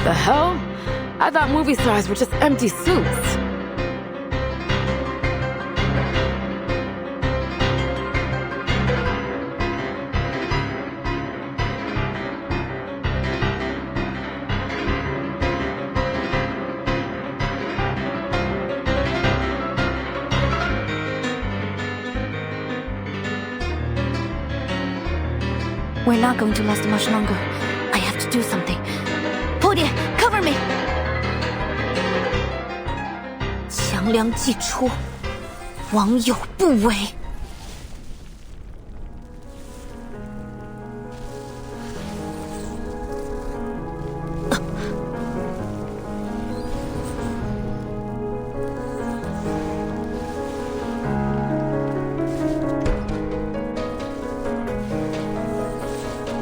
The hell? I thought movie stars were just empty suits. We're not going to last much longer. I have to do something. 蝴蝶 cover me. 强梁既出，王有不为。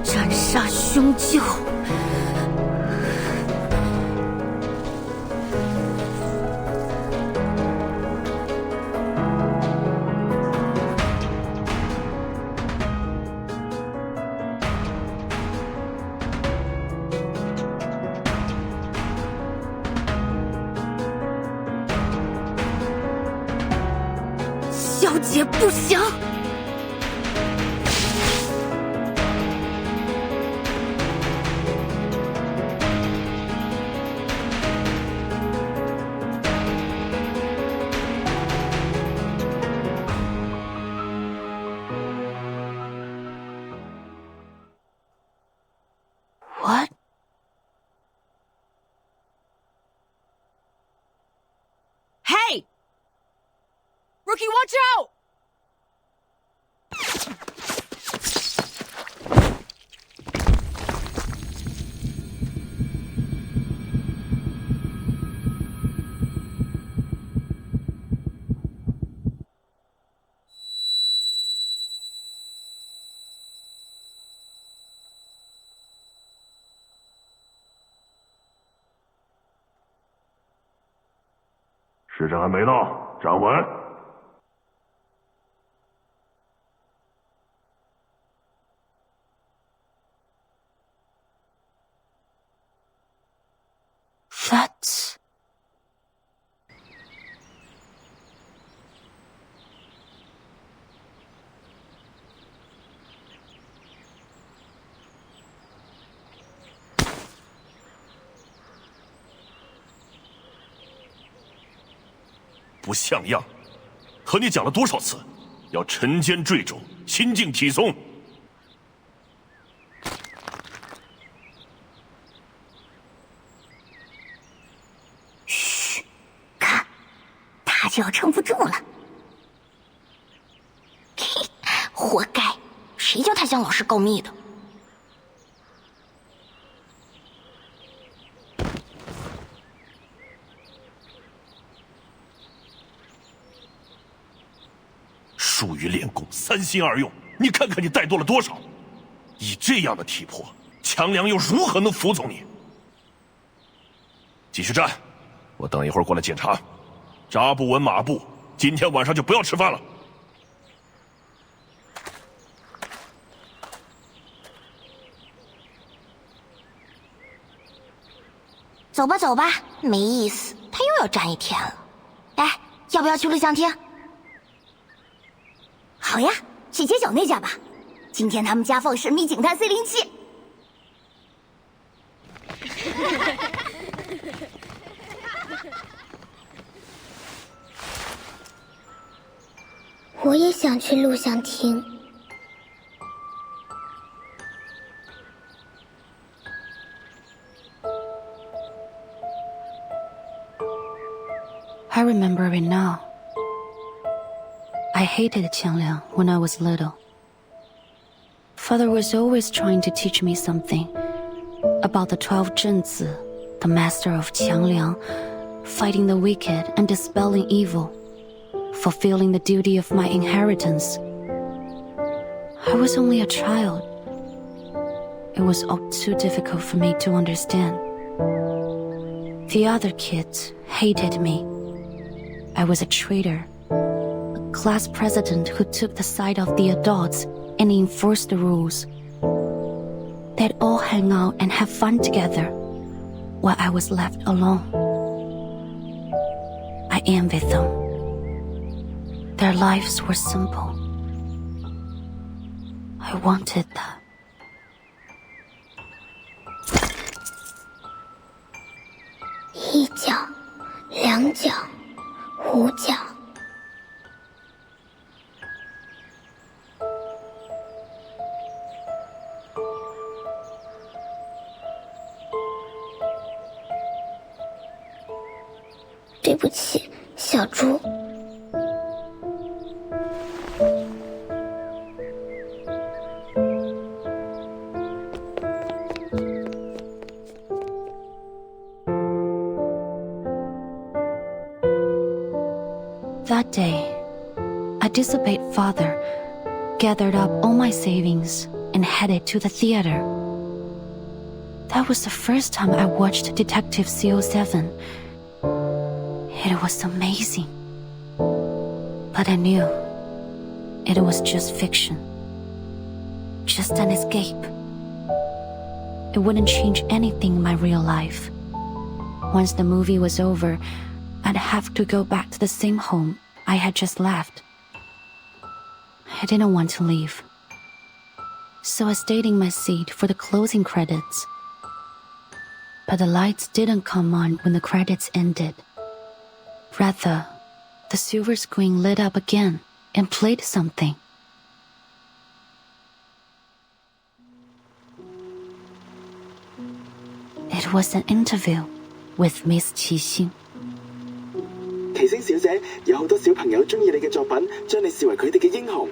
斩杀凶舅。小姐不祥。What? Hey! Rookie, watch out! 时辰还没到，站稳。That's... 不像样！和你讲了多少次，要沉肩坠肘，心静体松。嘘，看，他就要撑不住了。嘿，活该！谁叫他向老师告密的？疏于练功，三心二用，你看看你带多了多少！以这样的体魄，强梁又如何能服从你？继续站，我等一会儿过来检查。扎不稳马步，今天晚上就不要吃饭了。走吧，走吧，没意思，他又要站一天了。哎，要不要去录像厅？好呀，去街角那家吧。今天他们家放神秘警探 C07。我也想去录像厅。I remember it now. I hated Qiangliang when I was little. Father was always trying to teach me something about the 12 Zhenzi, the master of Qiangliang, fighting the wicked and dispelling evil, fulfilling the duty of my inheritance. I was only a child. It was all too difficult for me to understand. The other kids hated me. I was a traitor. Class president who took the side of the adults and enforced the rules. They'd all hang out and have fun together, while I was left alone. I envied them. Their lives were simple. I wanted that. 一角、两角、五角。对不起，小猪。That day, I disobeyed father, gathered up all my savings, and headed to the theater. That was the first time I watched Detective CO7. It was amazing. But I knew it was just fiction. Just an escape. It wouldn't change anything in my real life. Once the movie was over, I'd have to go back to the same home I had just left. I didn't want to leave. So I stayed in my seat for the closing credits. But the lights didn't come on when the credits ended. Rather, the silver screen lit up again and played something. It was an interview with Miss Qi Xing. 奇星小姐，有好多小朋友中意你嘅作品，將你視為佢哋嘅英雄。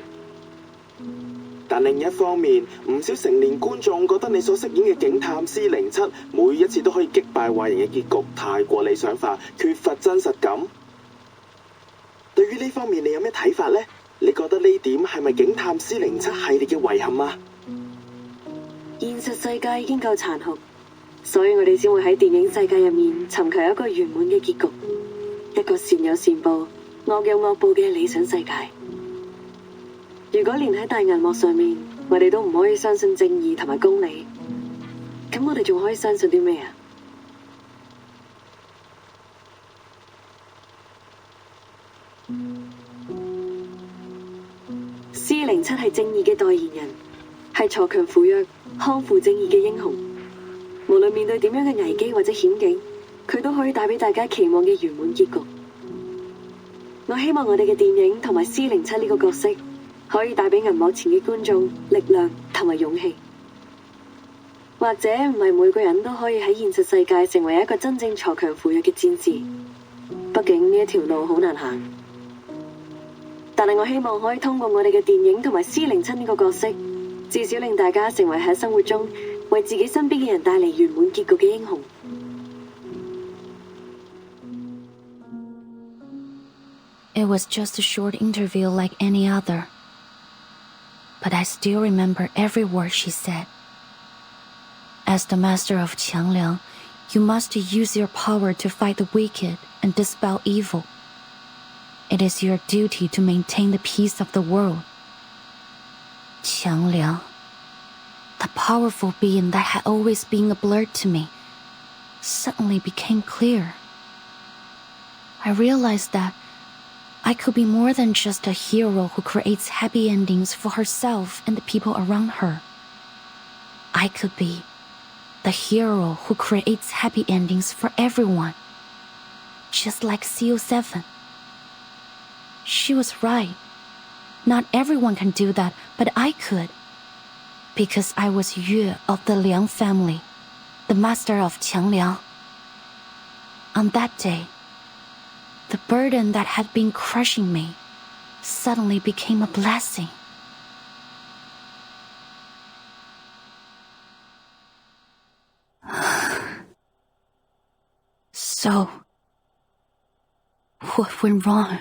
但另一方面，唔少成年觀眾覺得你所飾演嘅警探C07每一次都可以擊敗壞人嘅結局太過理想化，缺乏真實感。對於呢方面，你有咩睇法呢？你覺得呢點係咪警探C07系列嘅遺憾啊？現實世界已經夠殘酷，所以我哋先會喺電影世界入面尋求一個圓滿嘅結局。一個善有善報、惡有惡報嘅理想世界。如果連喺大銀幕上面，我哋都唔可以相信正義同埋公理，咁我哋仲可以相信啲咩啊？C07係正義嘅代言人，係鋤強扶弱、匡扶正義嘅英雄。無論面對點樣嘅危機或者險境，佢都可以帶俾大家期望嘅圓滿結局。我希望我哋嘅電影同埋C07呢個角色，可以帶俾銀幕前嘅觀眾力量同埋勇氣。或者唔係每個人都可以喺現實世界成為一個真正鋤強扶弱嘅戰士，畢竟呢一條路好難行。但係我希望可以通過我哋嘅電影同埋C07呢個角色，至少令大家成為喺生活中為自己身邊嘅人帶嚟圓滿結局嘅英雄。It was just a short interview like any other. But I still remember every word she said. As the master of Qiangliang, you must use your power to fight the wicked and dispel evil. It is your duty to maintain the peace of the world. Qiangliang, the powerful being that had always been a blur to me, suddenly became clear. I realized that I could be more than just a hero who creates happy endings for herself and the people around her. I could be the hero who creates happy endings for everyone, just like CO7. She was right. Not everyone can do that, but I could. Because I was Yue of the Liang family, the master of Qiangliang. On that day, the burden that had been crushing me suddenly became a blessing. So, what went wrong?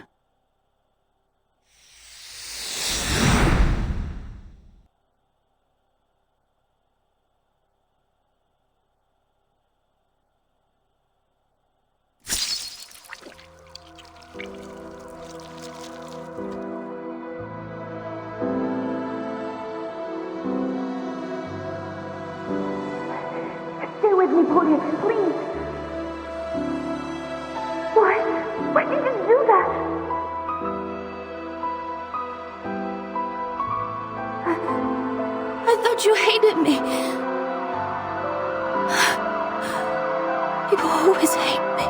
Stay with me, Polly, please. hated me. People always hate me.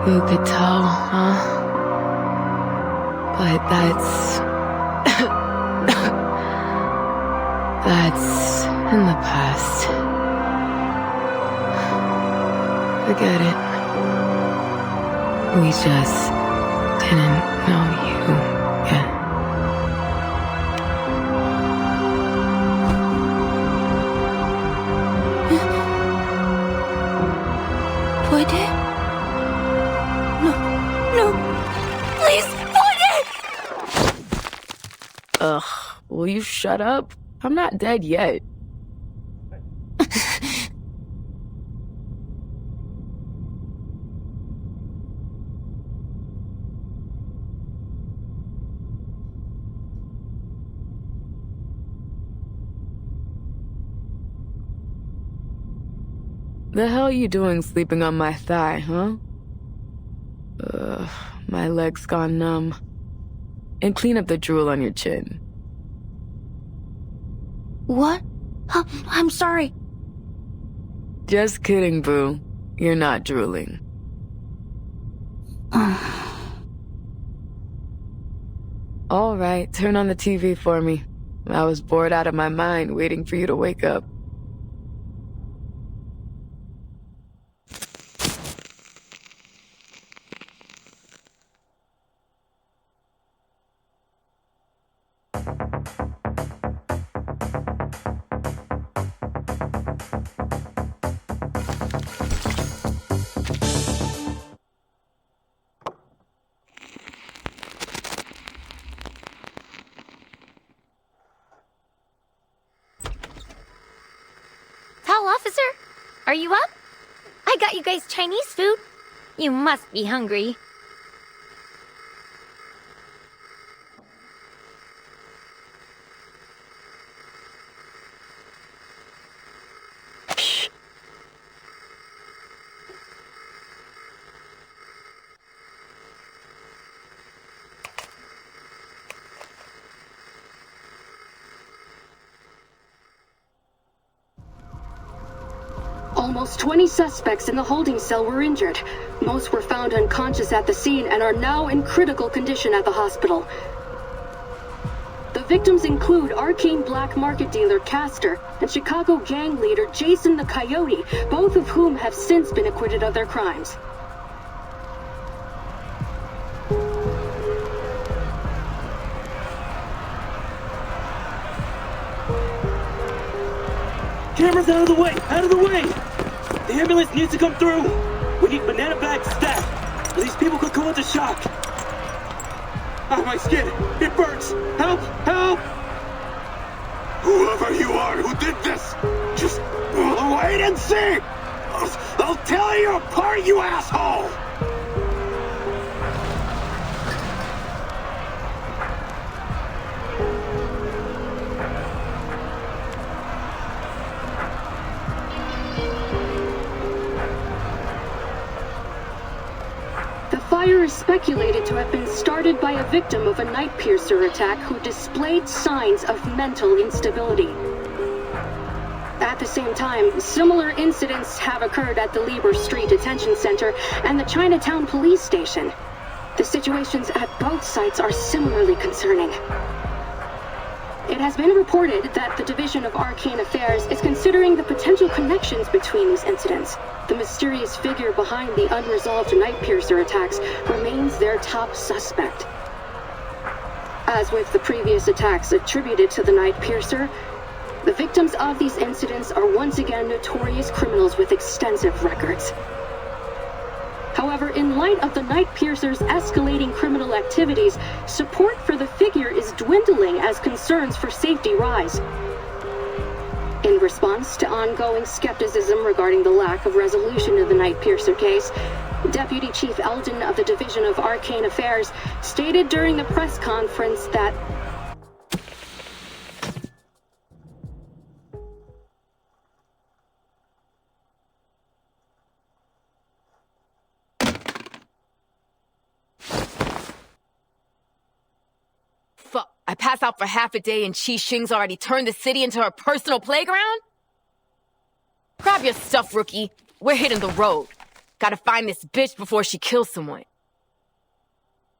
You could tell, huh? But that's in the past. Forget it. We just didn't know you yet. Voide? No. Please, Voide! Ugh, will you shut up? I'm not dead yet. The hell you doing sleeping on my thigh, huh? Ugh, my leg's gone numb. And clean up the drool on your chin. What? I'm sorry. Just kidding, boo. You're not drooling. All right, turn on the TV for me. I was bored out of my mind waiting for you to wake up. Tall officer, are you up? I got you guys Chinese food. You must be hungry. Almost 20 suspects in the holding cell were injured. Most were found unconscious at the scene and are now in critical condition at the hospital. The victims include arcane black market dealer Castor and Chicago gang leader Jason the Coyote, both of whom have since been acquitted of their crimes. Cameras out of the way! Out of the way! The ambulance needs to come through! We need banana bags stacked, or these people could go into shock! Ah, my skin! It burns! Help! Help! Whoever you are who did this, just wait and see! I'll tear you apart, you asshole! The fire is speculated to have been started by a victim of a night piercer attack who displayed signs of mental instability. At the same time, similar incidents have occurred at the Lieber Street Detention Center and the Chinatown police station. The situations at both sites are similarly concerning. It has been reported that the Division of Arcane Affairs is considering the potential connections between these incidents. The mysterious figure behind the unresolved night piercer attacks remains their top suspect. As with the previous attacks attributed to the night piercer, the victims of these incidents are once again notorious criminals with extensive records. However, in light of the night piercer's escalating criminal activities, support for the figure is dwindling as concerns for safety rise. In response to ongoing skepticism regarding the lack of resolution of the night piercer case, Deputy Chief Eldon of the Division of Arcane Affairs stated during the press conference that pass out for half a day and Qi Xing's already turned the city into her personal playground? Grab your stuff, Rookie. We're hitting the road. Gotta find this bitch before she kills someone.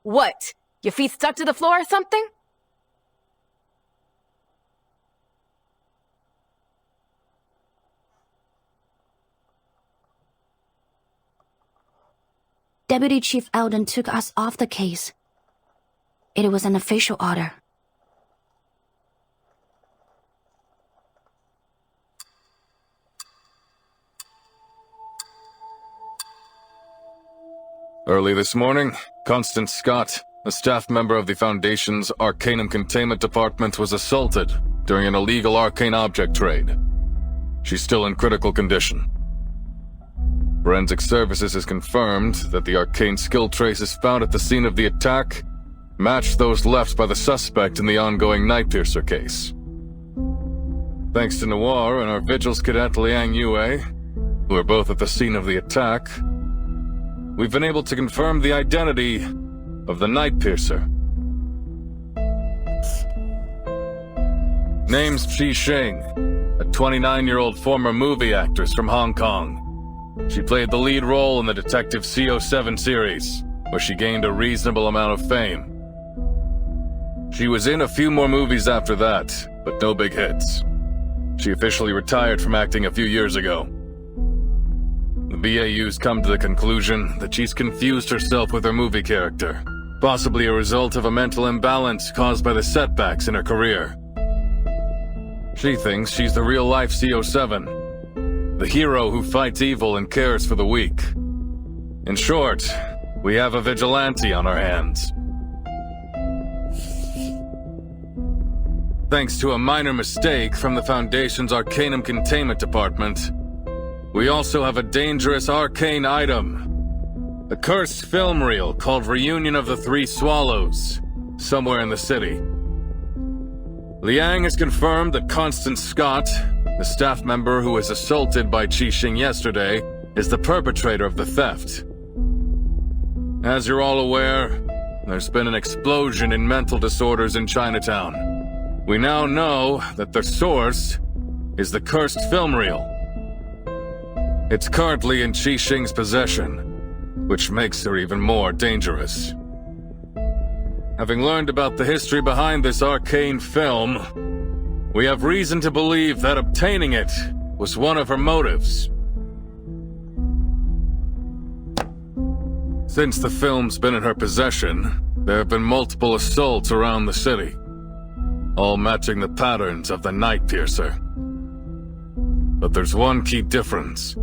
What? Your feet stuck to the floor or something? Deputy Chief Eldon took us off the case. It was an official order. Early this morning, Constance Scott, a staff member of the Foundation's Arcanum Containment Department, was assaulted during an illegal arcane object trade. She's still in critical condition. Forensic Services has confirmed that the arcane skill traces found at the scene of the attack matched those left by the suspect in the ongoing Nightpiercer case. Thanks to Noir and our Vigils cadet Liang Yue, who are both at the scene of the attack, we've been able to confirm the identity of the Nightpiercer. Name's Qi Xing, a 29-year-old former movie actress from Hong Kong. She played the lead role in the Detective CO7 series, where she gained a reasonable amount of fame. She was in a few more movies after that, but no big hits. She officially retired from acting a few years ago. The BAU's come to the conclusion that she's confused herself with her movie character, possibly a result of a mental imbalance caused by the setbacks in her career. She thinks she's the real-life CO7, the hero who fights evil and cares for the weak. In short, we have a vigilante on our hands. Thanks to a minor mistake from the Foundation's Arcanum Containment Department, we also have a dangerous arcane item. A cursed film reel called Reunion of the Three Swallows, somewhere in the city. Liang has confirmed that Constance Scott, the staff member who was assaulted by Qi Xing yesterday, is the perpetrator of the theft. As you're all aware, there's been an explosion in mental disorders in Chinatown. We now know that the source is the cursed film reel. It's currently in Qi Xing's possession, which makes her even more dangerous. Having learned about the history behind this arcane film, we have reason to believe that obtaining it was one of her motives. Since the film's been in her possession, there have been multiple assaults around the city, all matching the patterns of the Nightpiercer. But there's one key difference.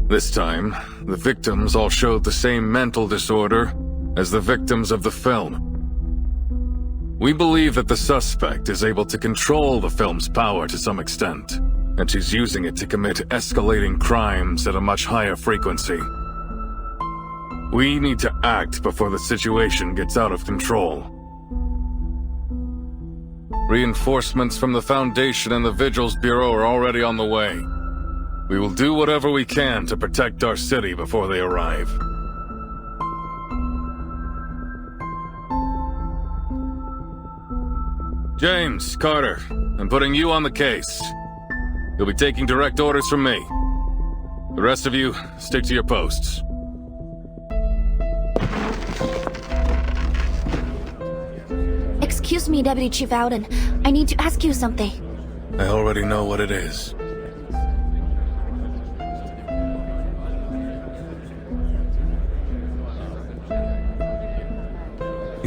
This time, the victims all showed the same mental disorder as the victims of the film. We believe that the suspect is able to control the film's power to some extent, and she's using it to commit escalating crimes at a much higher frequency. We need to act before the situation gets out of control. Reinforcements from the Foundation and the Vigils Bureau are already on the way. We will do whatever we can to protect our city before they arrive. James, Carter, I'm putting you on the case. You'll be taking direct orders from me. The rest of you, stick to your posts. Excuse me, Deputy Chief Eldon. I need to ask you something. I already know what it is.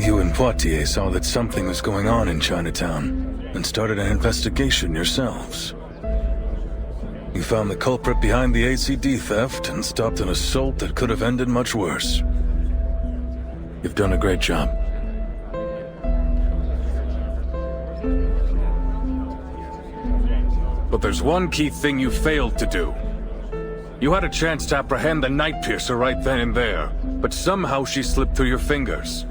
You and Poitier saw that something was going on in Chinatown and started an investigation yourselves. You found the culprit behind the ACD theft and stopped an assault that could have ended much worse. You've done a great job. But there's one key thing you failed to do. You had a chance to apprehend the Nightpiercer right then and there, but somehow she slipped through your fingers.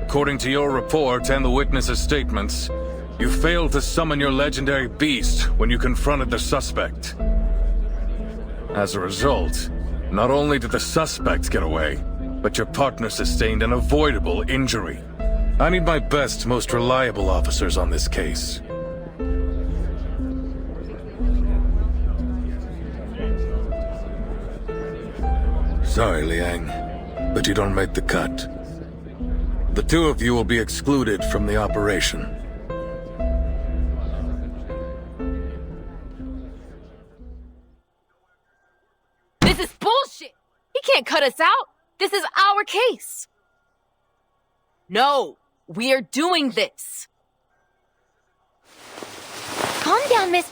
According to your report and the witnesses' statements, you failed to summon your legendary beast when you confronted the suspect. As a result, not only did the suspect get away, but your partner sustained an avoidable injury. I need my best, most reliable officers on this case. Sorry, Liang, but you don't make the cut. The two of you will be excluded from the operation. This is bullshit! He can't cut us out! This is our case! No! We are doing this! Calm down, Miss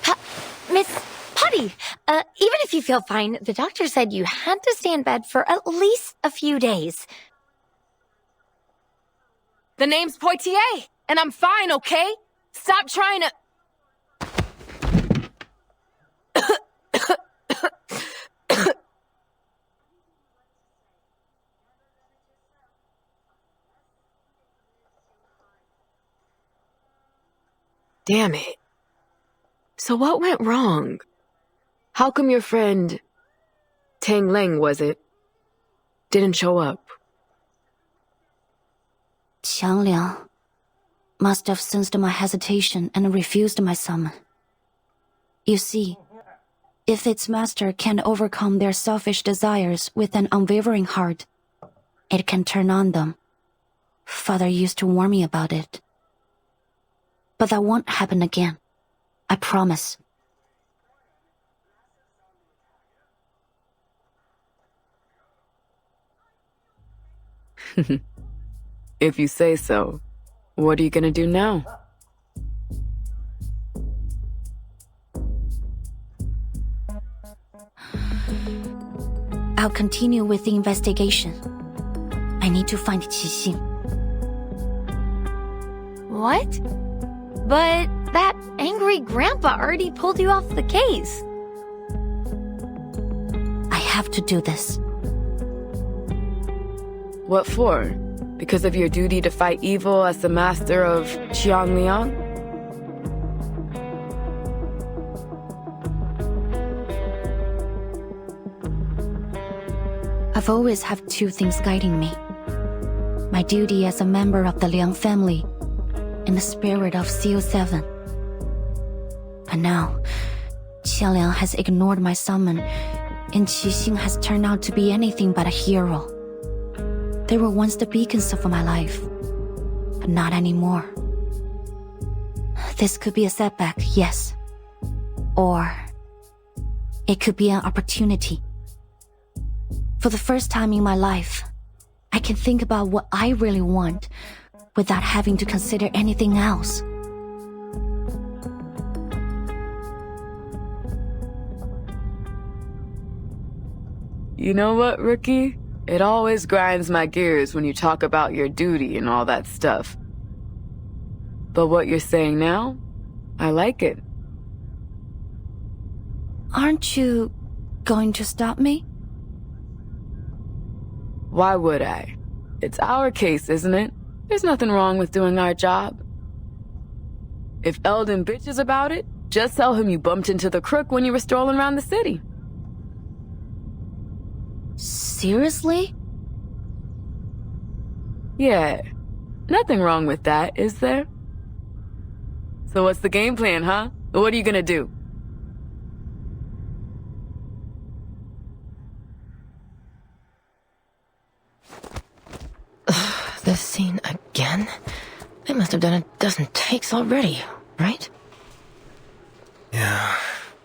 Putty. Even if you feel fine, the doctor said you had to stay in bed for at least a few days. The name's Poitier, and I'm fine, okay? Stop trying to... Damn it. So what went wrong? How come your friend, Tang Leng was it, didn't show up? Qiang Liang must have sensed my hesitation and refused my summon. You see, if its master can overcome their selfish desires with an unwavering heart, it can turn on them. Father used to warn me about it. But that won't happen again. I promise. If you say so, what are you gonna do now? I'll continue with the investigation. I need to find Qixing. What? But that angry grandpa already pulled you off the case. I have to do this. What for? Because of your duty to fight evil as the master of Qiangliang? I've always had two things guiding me. My duty as a member of the Liang family and the spirit of CO7. And now, Qianliang has ignored my summon, and Qixing has turned out to be anything but a hero. They were once the beacons of my life, but not anymore. This could be a setback, yes. Or it could be an opportunity. For the first time in my life, I can think about what I really want without having to consider anything else. You know what, Rookie? It always grinds my gears when you talk about your duty and all that stuff. But what you're saying now, I like it. Aren't you going to stop me? Why would I? It's our case, isn't it? There's nothing wrong with doing our job. If Eldon bitches about it, just tell him you bumped into the crook when you were strolling around the city. Seriously? Yeah. Nothing wrong with that, is there? So what's the game plan, huh? What are you gonna do? This scene again? They must have done a dozen takes already, right? Yeah,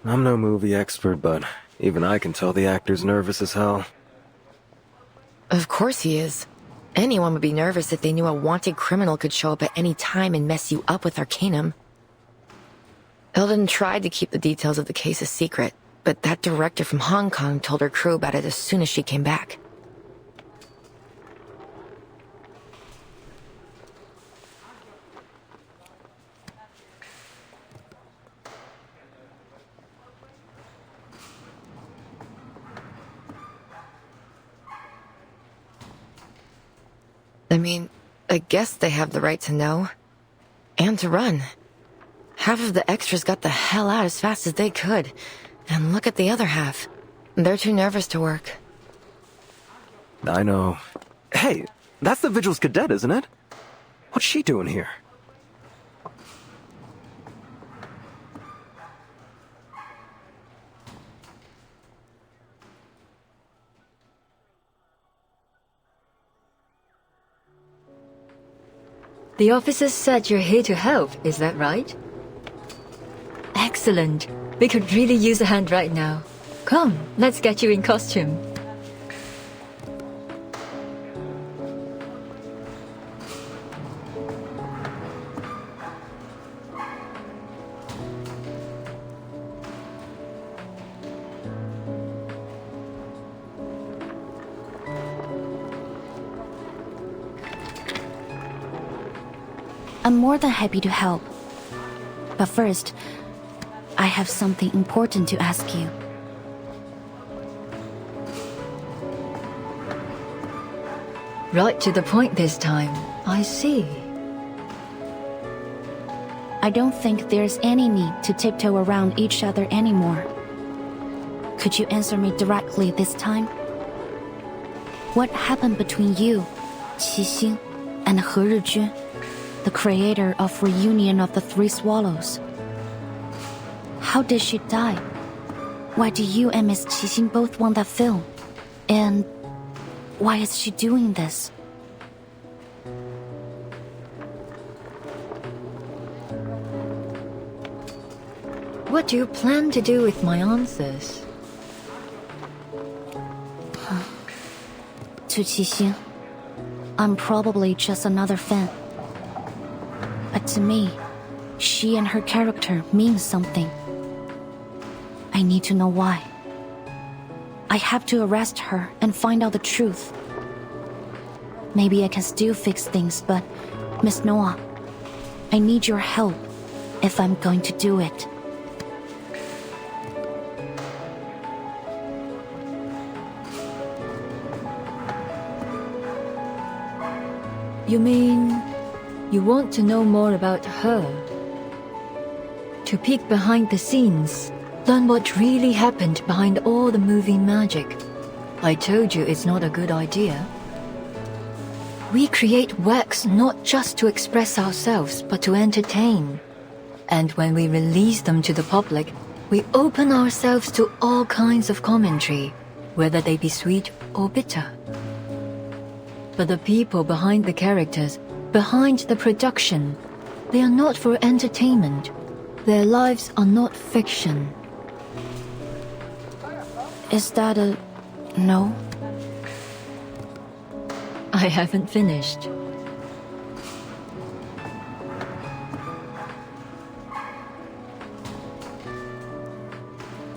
I'm no movie expert, but even I can tell the actor's nervous as hell. Of course he is. Anyone would be nervous if they knew a wanted criminal could show up at any time and mess you up with Arcanum. Eldon tried to keep the details of the case a secret, but that director from Hong Kong told her crew about it as soon as she came back. I mean, I guess they have the right to know. And to run. Half of the extras got the hell out as fast as they could. And look at the other half. They're too nervous to work. I know. Hey, that's the Vigil's cadet, isn't it? What's she doing here? The officers said you're here to help, is that right? Excellent. We could really use a hand right now. Come, let's get you in costume. I'm more than happy to help. But first, I have something important to ask you. Right to the point this time. I see. I don't think there's any need to tiptoe around each other anymore. Could you answer me directly this time? What happened between you, Qixing, and He Rijun, the creator of Reunion of the Three Swallows? How did she die? Why do you and Miss Qixing both want that film? And why is she doing this? What do you plan to do with my answers? To Qixing, I'm probably just another fan. But to me, she and her character means something. I need to know why. I have to arrest her and find out the truth. Maybe I can still fix things, but Miss Noah, I need your help if I'm going to do it. You mean you want to know more about her? To peek behind the scenes, learn what really happened behind all the movie magic. I told you it's not a good idea. We create works not just to express ourselves, but to entertain. And when we release them to the public, we open ourselves to all kinds of commentary, whether they be sweet or bitter. But the people behind the characters, behind the production, they are not for entertainment. Their lives are not fiction. Is that a no? I haven't finished.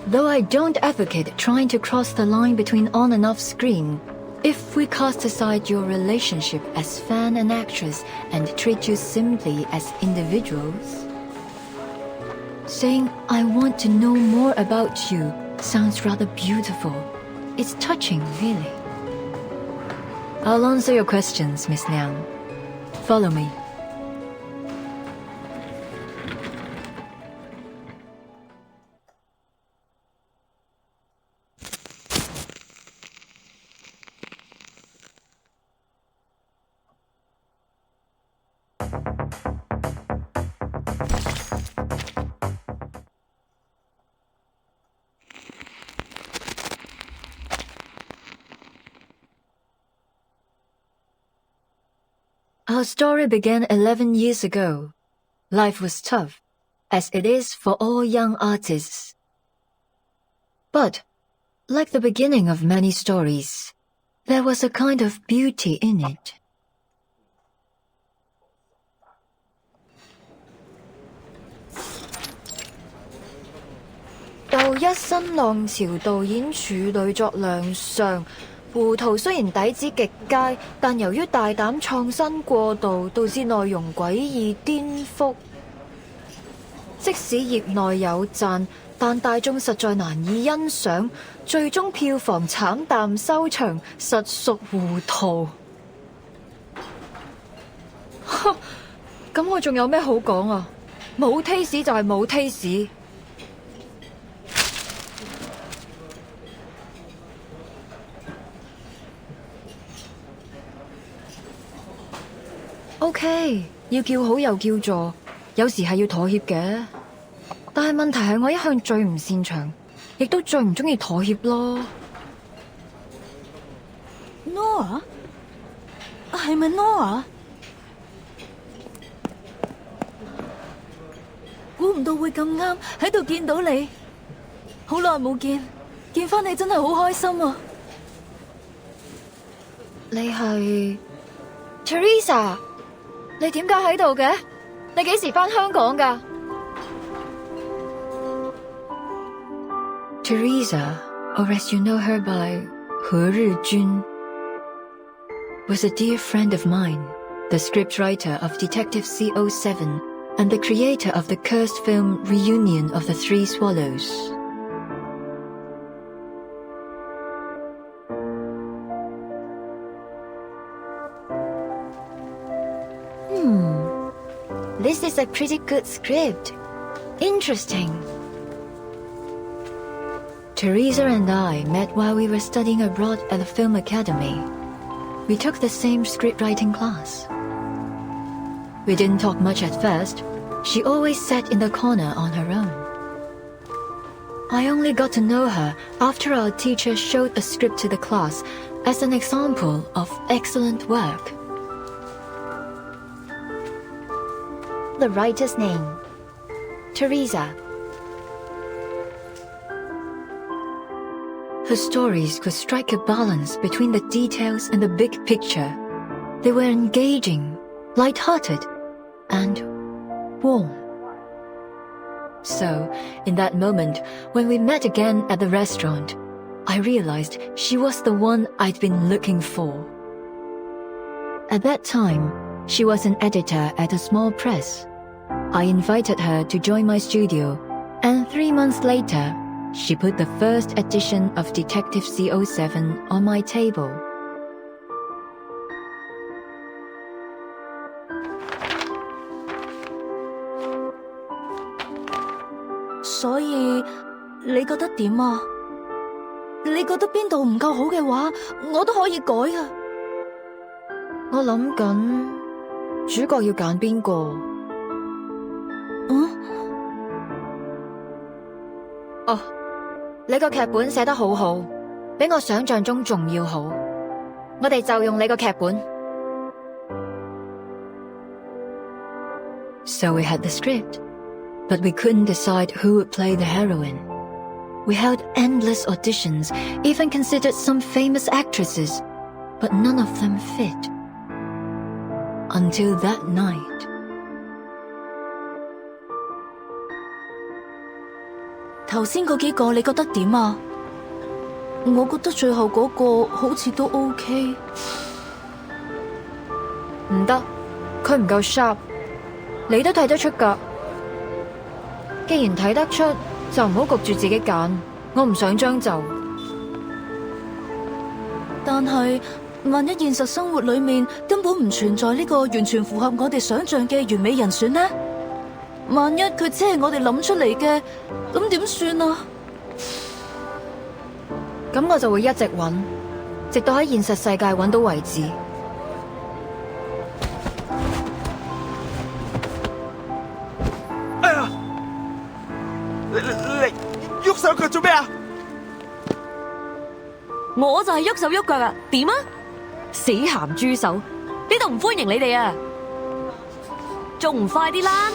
Though I don't advocate trying to cross the line between on and off screen, if we cast aside your relationship as fan and actress and treat you simply as individuals, saying, "I want to know more about you," sounds rather beautiful. It's touching, really. I'll answer your questions, Miss Liang. Follow me. Our story began 11 years ago. Life was tough, as it is for all young artists. But, like the beginning of many stories, there was a kind of beauty in it. 又一新浪潮導演處女作亮相。胡圖雖然底子極佳，但由於大膽創新過度，導致內容詭異顛覆。即使業內有讚，但大眾實在難以欣賞，最終票房慘淡收場，實屬糊塗。咁我仲有咩好講啊？冇 taste 就係冇 taste。OK， 要叫好又叫座，有時係要妥協嘅。但係問題係我一向最唔擅長，亦都最唔中意妥協咯。Nora？ 係咪 Nora？ 估唔到會咁啱喺度見到你，好耐冇見，見翻你真係好開心啊！你係 Teresa？ 你點解喺度嘅？你幾時翻香港㗎？ Teresa, or as you know her by 何日君, was a dear friend of mine, the scriptwriter of Detective C07 and the creator of the cursed film Reunion of the Three Swallows. This is a pretty good script. Interesting. Teresa and I met while we were studying abroad at the Film Academy. We took the same scriptwriting class. We didn't talk much at first. She always sat in the corner on her own. I only got to know her after our teacher showed a script to the class as an example of excellent work. The writer's name, Teresa. Her stories could strike a balance between the details and the big picture. They were engaging, light-hearted, and warm. So, in that moment, when we met again at the restaurant, I realized she was the one I'd been looking for. At that time, she was an editor at a small press. I invited her to join my studio, and 3 months later, she put the first edition of Detective C07 on my table. So, 你覺得點啊？你覺得邊度唔夠好嘅話，我都可以改啊。我諗緊主角要揀邊個？哦，你個劇本寫得好好，比我想象中仲要好。我哋就用你個劇本。So we had the script, but we couldn't decide who would play the heroine. We held endless auditions, even considered some famous actresses, but none of them fit. Until that night. 頭先嗰幾個你覺得點啊？我覺得最後嗰個好似都 OK。唔得，佢唔夠 sharp。你都睇得出㗎。既然睇得出，就唔好焗住自己揀。我唔想將就。但係，萬一現實生活裏面根本唔存在呢個完全符合我哋想象嘅完美人選呢？萬一佢只係我哋諗出嚟嘅，咁點算啊？咁我就會一直揾，直到喺現實世界揾到為止。哎呀！你喐手腳做咩啊？我就係喐手喐腳啊！點啊？死鹹豬手！呢度唔歡迎你哋啊！仲唔快啲啦！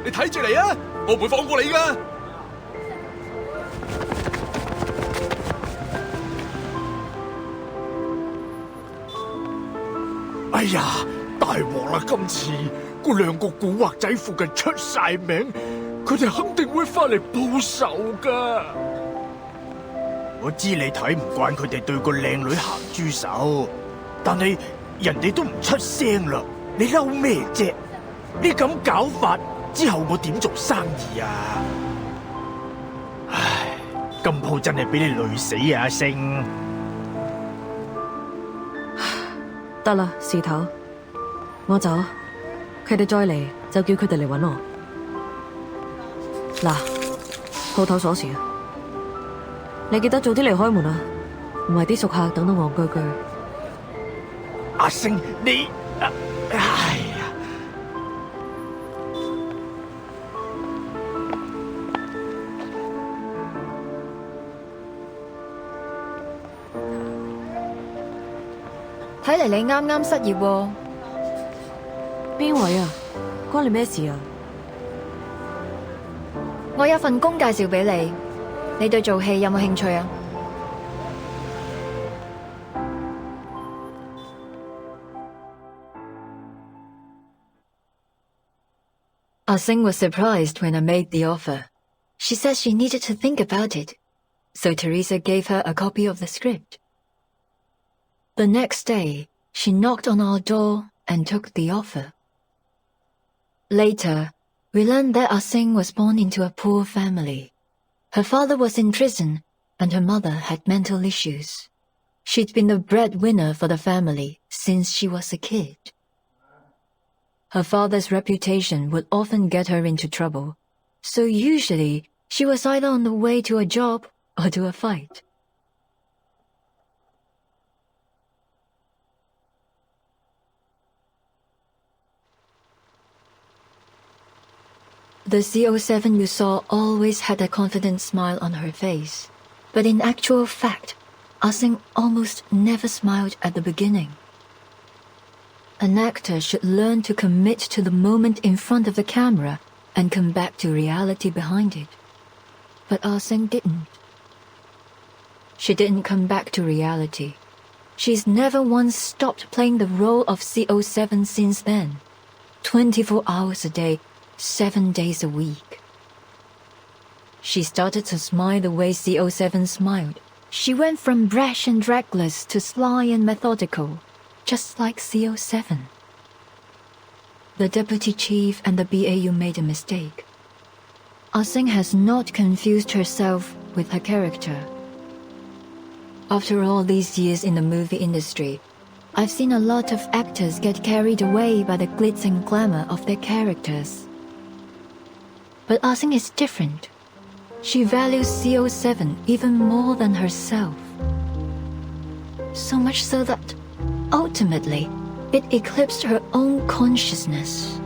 你睇住嚟啊！我唔會放過你噶！哎呀，大鑊啦！今次嗰兩個古惑仔附近出晒名，佢哋肯定會翻嚟報仇噶。我知你睇唔慣佢哋對個靚女鹹豬手，但係人哋都唔出聲啦，你嬲咩啫？你咁搞法之後我點做生意啊？唉，今鋪真係俾你累死啊，阿星！得啦，事頭，我走，佢哋再嚟就叫佢哋嚟搵我。嗱，鋪頭鎖匙啊！你記得早啲嚟開門啊，唔係啲熟客等到戇居居。阿星，你，哎呀！睇嚟你啱啱失業喎。邊位啊？關你咩事啊？我有份工介紹俾你，你對做戲有冇興趣啊？Ah-Sing was surprised when I made the offer. She said she needed to think about it, so Teresa gave her a copy of the script. The next day, she knocked on our door and took the offer. Later, we learned that Ah-Sing was born into a poor family. Her father was in prison, and her mother had mental issues. She'd been the breadwinner for the family since she was a kid. Her father's reputation would often get her into trouble, so usually she was either on the way to a job or to a fight. The CO7 you saw always had a confident smile on her face, but in actual fact, Ah-Sing almost never smiled at the beginning. An actor should learn to commit to the moment in front of the camera and come back to reality behind it. But Ah-Sing didn't. She didn't come back to reality. She's never once stopped playing the role of CO7 since then. 24 hours a day, 7 days a week. She started to smile the way CO7 smiled. She went from brash and reckless to sly and methodical, just like CO7. The deputy chief and the BAU made a mistake. Ah-Sing has not confused herself with her character. After all these years in the movie industry, I've seen a lot of actors get carried away by the glitz and glamour of their characters. But Ah-Sing is different. She values CO7 even more than herself. So much so that, ultimately, it eclipsed her own consciousness.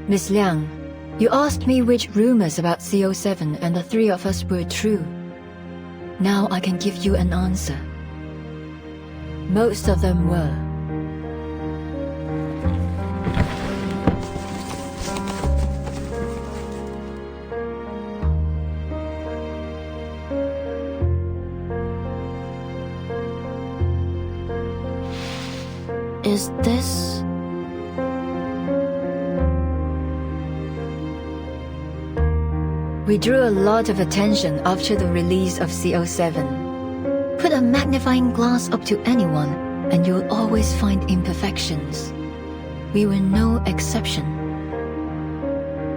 Miss Liang, you asked me which rumors about CO7 and the three of us were true. Now I can give you an answer. Most of them were. Is this... We drew a lot of attention after the release of CO7. Put a magnifying glass up to anyone, and you'll always find imperfections. We were no exception.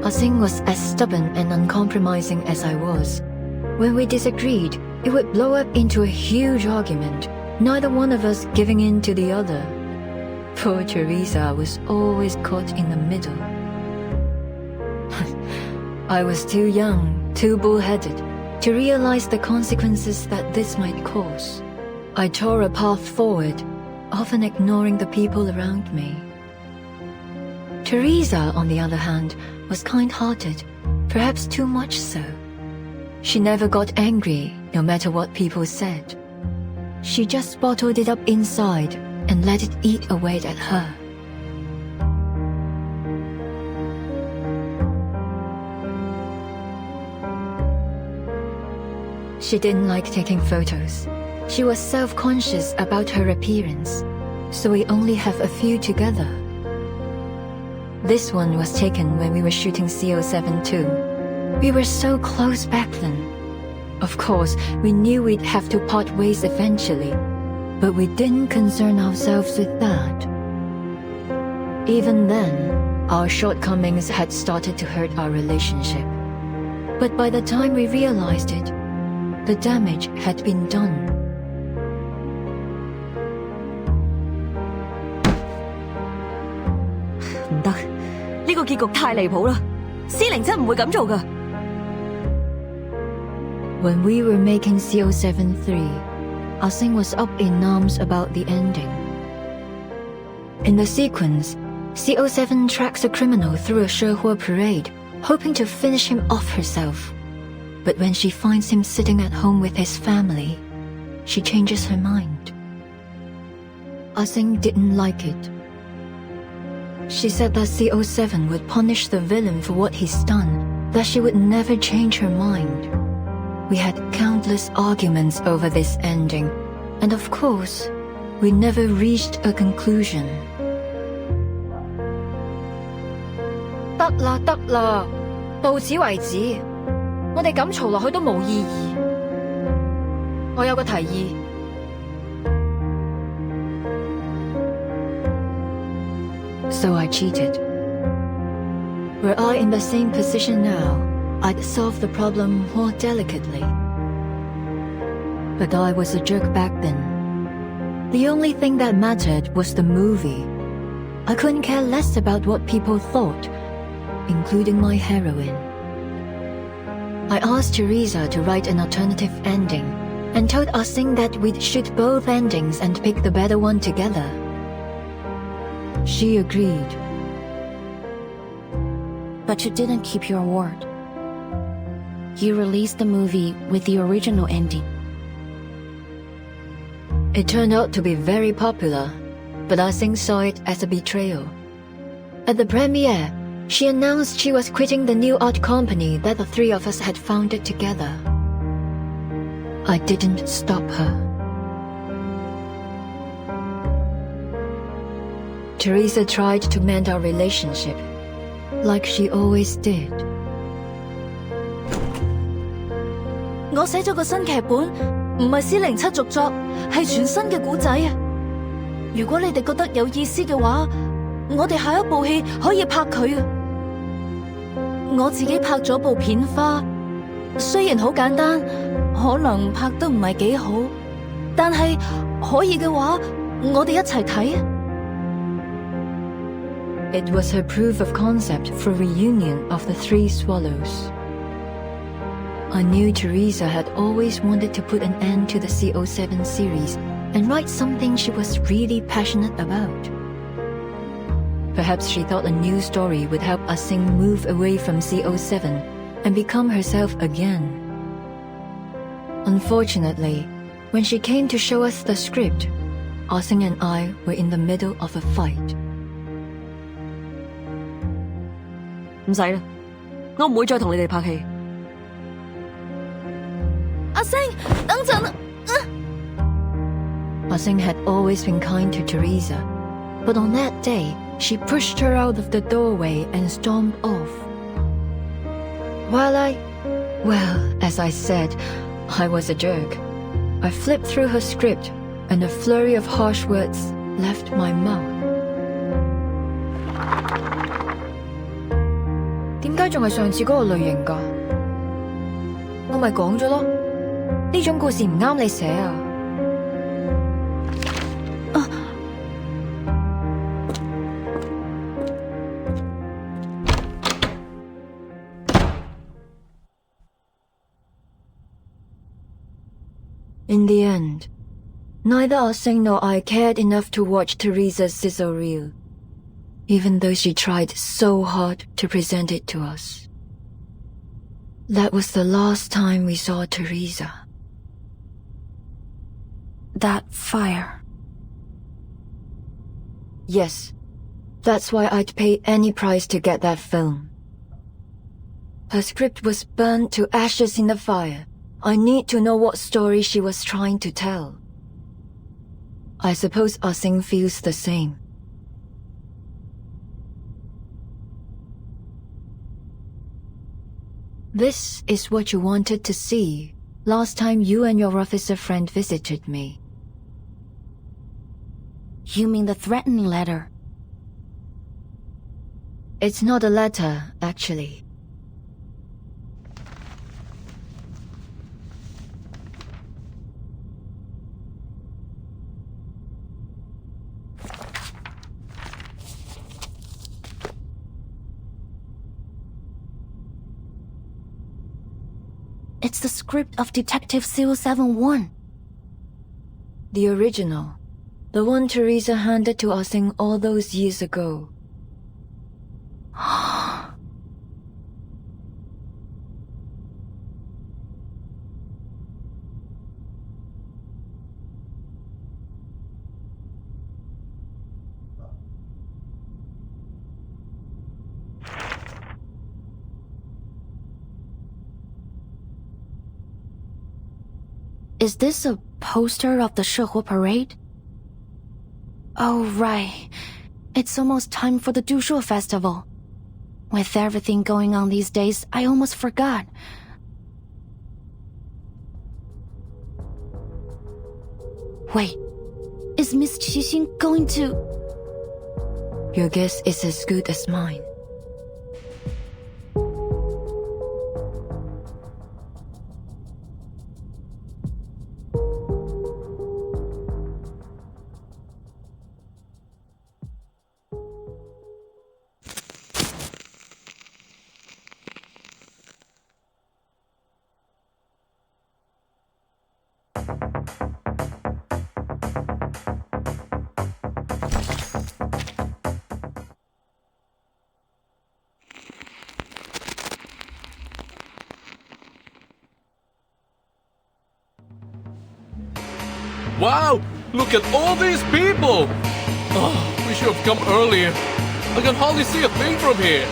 Ah-Sing was as stubborn and uncompromising as I was. When we disagreed, it would blow up into a huge argument, neither one of us giving in to the other. Poor Teresa was always caught in the middle. I was too young, too bullheaded, to realize the consequences that this might cause. I tore a path forward, often ignoring the people around me. Teresa, on the other hand, was kind-hearted, perhaps too much so. She never got angry, no matter what people said. She just bottled it up inside and let it eat away at her. She didn't like taking photos. She was self-conscious about her appearance, so we only have a few together. This one was taken when we were shooting CO7 too. We were so close back then. Of course, we knew we'd have to part ways eventually, but we didn't concern ourselves with that. Even then, our shortcomings had started to hurt our relationship. But by the time we realized it, the damage had been done. 唔得，呢個結局太離譜啦！司靈真唔會咁做㗎。When we were making CO73, Ah-Sing was up in arms about the ending. In the sequence, CO7 tracks a criminal through a Shehua parade, hoping to finish him off herself. But when she finds him sitting at home with his family, she changes her mind. Ah-Sing didn't like it. She said that CO7 would punish the villain for what he's done, that she would never change her mind. We had countless arguments over this ending, and of course, we never reached a conclusion. 得啦得啦，到此為止，我哋咁嘈落去都冇意義。我有個提議。So I cheated. Were I in the same position now, I'd solve the problem more delicately. But I was a jerk back then. The only thing that mattered was the movie. I couldn't care less about what people thought, including my heroine. I asked Teresa to write an alternative ending, and told Ah-Sing that we'd shoot both endings and pick the better one together. She agreed. But you didn't keep your word. You released the movie with the original ending. It turned out to be very popular, but Ah-Sing saw it as a betrayal. At the premiere, she announced she was quitting the new art company that the three of us had founded together. I didn't stop her. Teresa tried to mend our relationship, like she always did. 我寫咗個新劇本，唔係407續作，係全新嘅故仔啊！如果你哋覺得有意思嘅話，我哋下一部戲可以拍佢啊！我自己拍咗部片花，雖然好簡單，可能拍得唔係幾好，但係可以嘅話，我哋一齊睇啊！ It was her proof of concept for reunion of the Three Swallows. I knew Teresa had always wanted to put an end to the CO7 series and write something she was really passionate about. Perhaps she thought a new story would help Ah-Sing move away from CO7 and become herself again. Unfortunately, when she came to show us the script, Ah-Sing and I were in the middle of a fight. 唔使啦，我唔會再同你哋拍戲。阿星，等陣啊Ah-Sing had always been kind to Teresa, but on that day, she pushed her out of the doorway and stormed off. Well, as I said, I was a jerk. I flipped through her script, and a flurry of harsh words left my mouth. 點解仲係上次嗰個類型㗎？我咪講咗咯，呢種故事唔啱你寫啊！ In the end, neither Ah-Sing nor I cared enough to watch Teresa's sizzle reel, even though she tried so hard to present it to us. That was the last time we saw Teresa. That fire. Yes, that's why I'd pay any price to get that film. Her script was burned to ashes in the fire. I need to know what story she was trying to tell. I suppose Ah-Sing feels the same. This is what you wanted to see last time you and your officer friend visited me. You mean the threatening letter? It's not a letter, actually. It's the script of Detective 071. The original. The one Teresa handed to Ah Sing all those years ago. Is this a poster of the Shehe parade? Oh, right. It's almost time for the Dushu festival. With everything going on these days, I almost forgot. Wait, is Miss Qixing going to... Your guess is as good as mine. Wow! Look at all these people! Oh, we should have come earlier. I can hardly see a thing from here.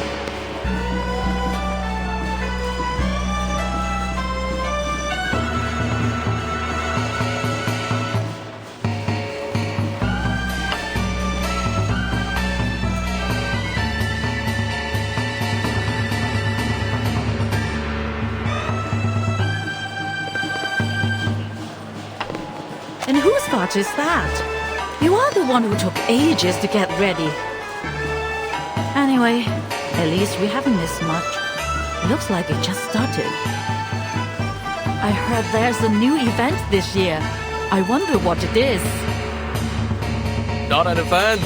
And whose fault is that? You are the one who took ages to get ready. Anyway, at least we haven't missed much. Looks like it just started. I heard there's a new event this year. I wonder what it is. Not an event.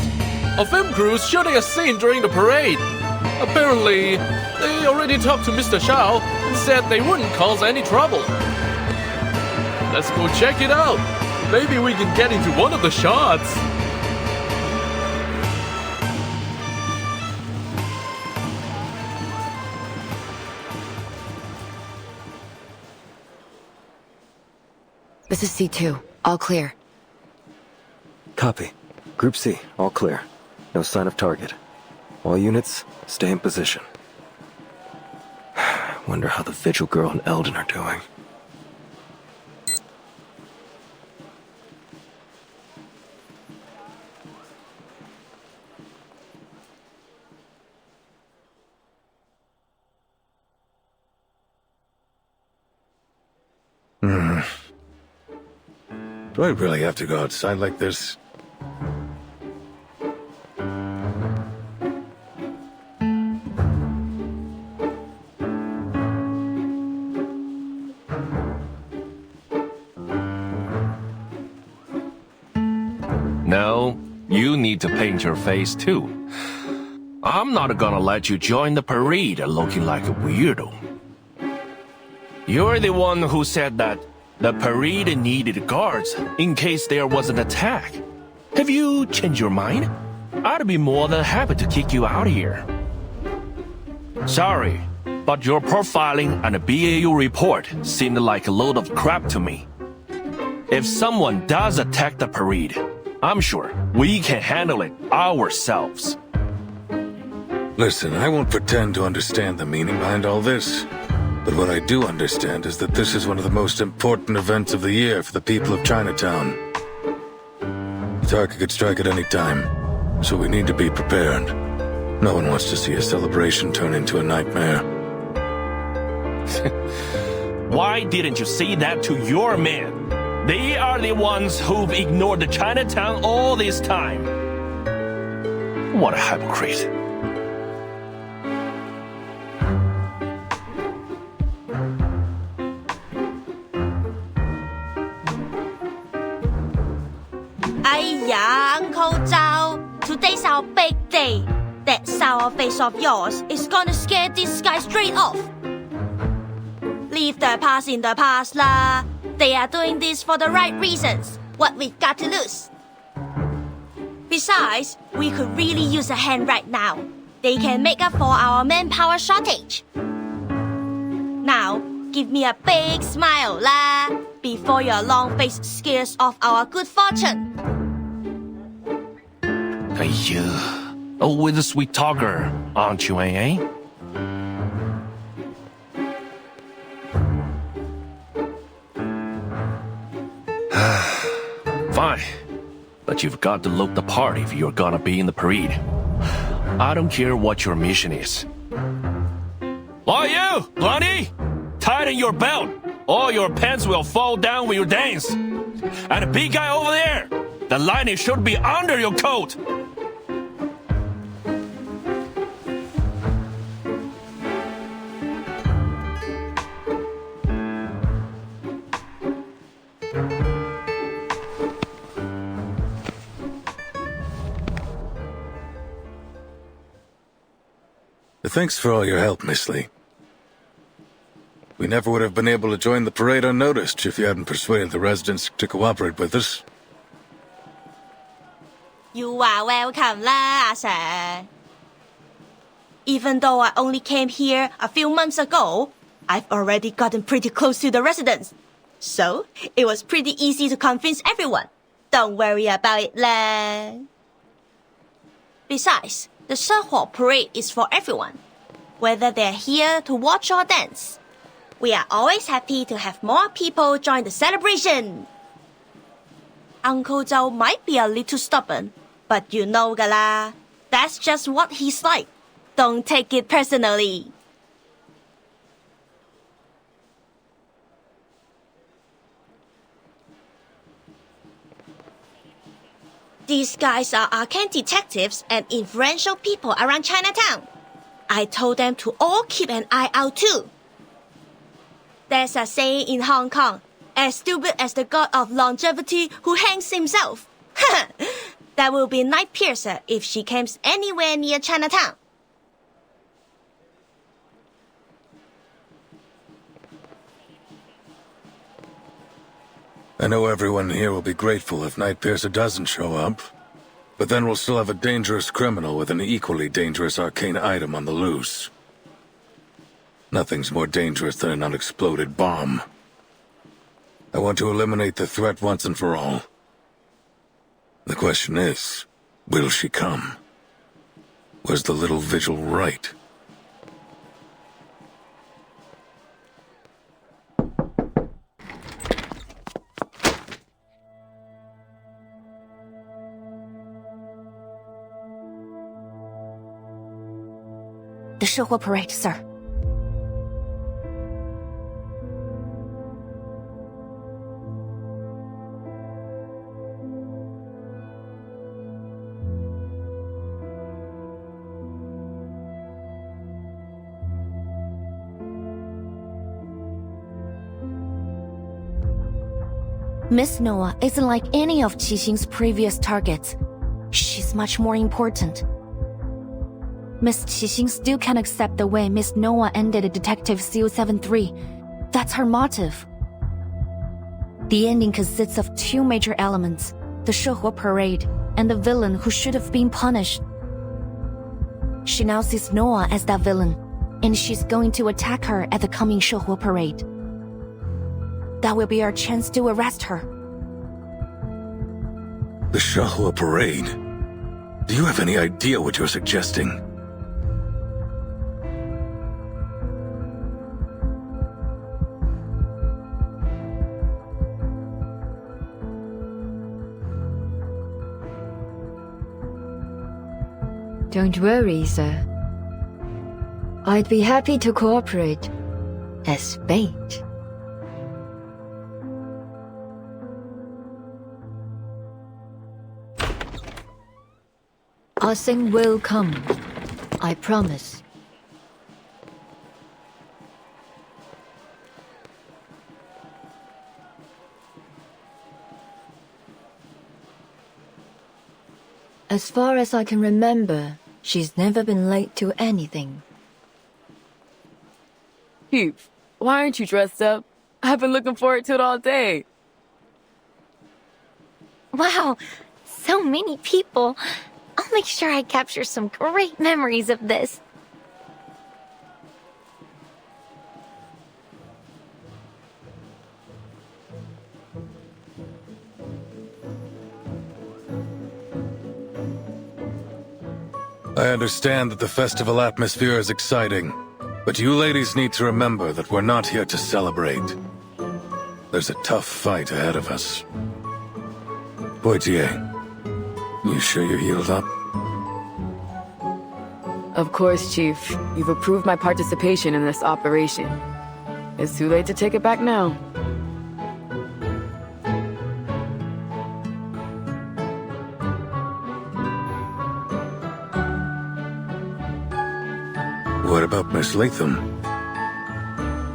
A film crew's shooting a scene during the parade. Apparently, they already talked to Mr. Shao and said they wouldn't cause any trouble. Let's go check it out. Maybe we can get into one of the shots. This is C2. All clear. Copy. Group C, all clear. No sign of target. All units, stay in position. Wonder how the Vigil Girl and Eldon are doing. Do I really have to go outside like this? No, you need to paint your face too. I'm not gonna let you join the parade looking like a weirdo. You're the one who said that the parade needed guards in case there was an attack. Have you changed your mind? I'd be more than happy to kick you out of here. Sorry, but your profiling and BAU report seemed like a load of crap to me. If someone does attack the parade, I'm sure we can handle it ourselves. Listen, I won't pretend to understand the meaning behind all this. But what I do understand is that this is one of the most important events of the year for the people of Chinatown. The target could strike at any time, so we need to be prepared. No one wants to see a celebration turn into a nightmare. Why didn't you say that to your men? They are the ones who've ignored the Chinatown all this time. What a hypocrite. Uncle Zhao, today's our big day. That sour face of yours is gonna scare this guy straight off. Leave the past in the past lah. They are doing this for the right reasons. What we've got to lose? Besides, we could really use a hand right now. They can make up for our manpower shortage. Now, give me a big smile lah, before your long face scares off our good fortune. Always a sweet talker, aren't you, eh? Fine. But you've got to look the part if you're gonna be in the parade. I don't care what your mission is. Oh, you, Lonnie! Tighten your belt, or your pants will fall down when you dance. And the big guy over there, the lining should be under your coat. Thanks for all your help, Miss Lee. We never would have been able to join the parade unnoticed if you hadn't persuaded the residents to cooperate with us. You are welcome lah, sir. Even though I only came here a few months ago, I've already gotten pretty close to the residents. So, it was pretty easy to convince everyone. Don't worry about it lah. Besides, the 圣火 parade is for everyone, whether they're here to watch or dance. We are always happy to have more people join the celebration. Uncle Zhou might be a little stubborn, but you know gala, that's just what he's like. Don't take it personally. These guys are arcane detectives and influential people around Chinatown. I told them to all keep an eye out too. There's a saying in Hong Kong, as stupid as the god of longevity who hangs himself. That will be Night Piercer if she comes anywhere near Chinatown. I know everyone here will be grateful if Night Piercer doesn't show up, but then we'll still have a dangerous criminal with an equally dangerous arcane item on the loose. Nothing's more dangerous than an unexploded bomb. I want to eliminate the threat once and for all. The question is, will she come? Was the little vigil right? The 圣火 parade, sir. Miss Noah isn't like any of Qixing's previous targets. She's much more important. Miss Qixing still can't accept the way Miss Noah ended Detective CO73. That's her motive. The ending consists of two major elements, the 圣火 parade and the villain who should have been punished. She now sees Noah as that villain, and she's going to attack her at the coming 圣火 parade. That will be our chance to arrest her. The 圣火 parade? Do you have any idea what you're suggesting? Don't worry, sir. I'd be happy to cooperate as bait. Ah Sing will come. I promise. As far as I can remember, she's never been late to anything. Heath, Why aren't you dressed up? I've been looking forward to it all day. Wow, so many people. I'll make sure I capture some great memories of this. I understand that the festival atmosphere is exciting, but you ladies need to remember that we're not here to celebrate. There's a tough fight ahead of us. Poitier, you sure you're healed up? Of course, Chief. You've approved my participation in this operation. It's too late to take it back now. What about Miss Latham?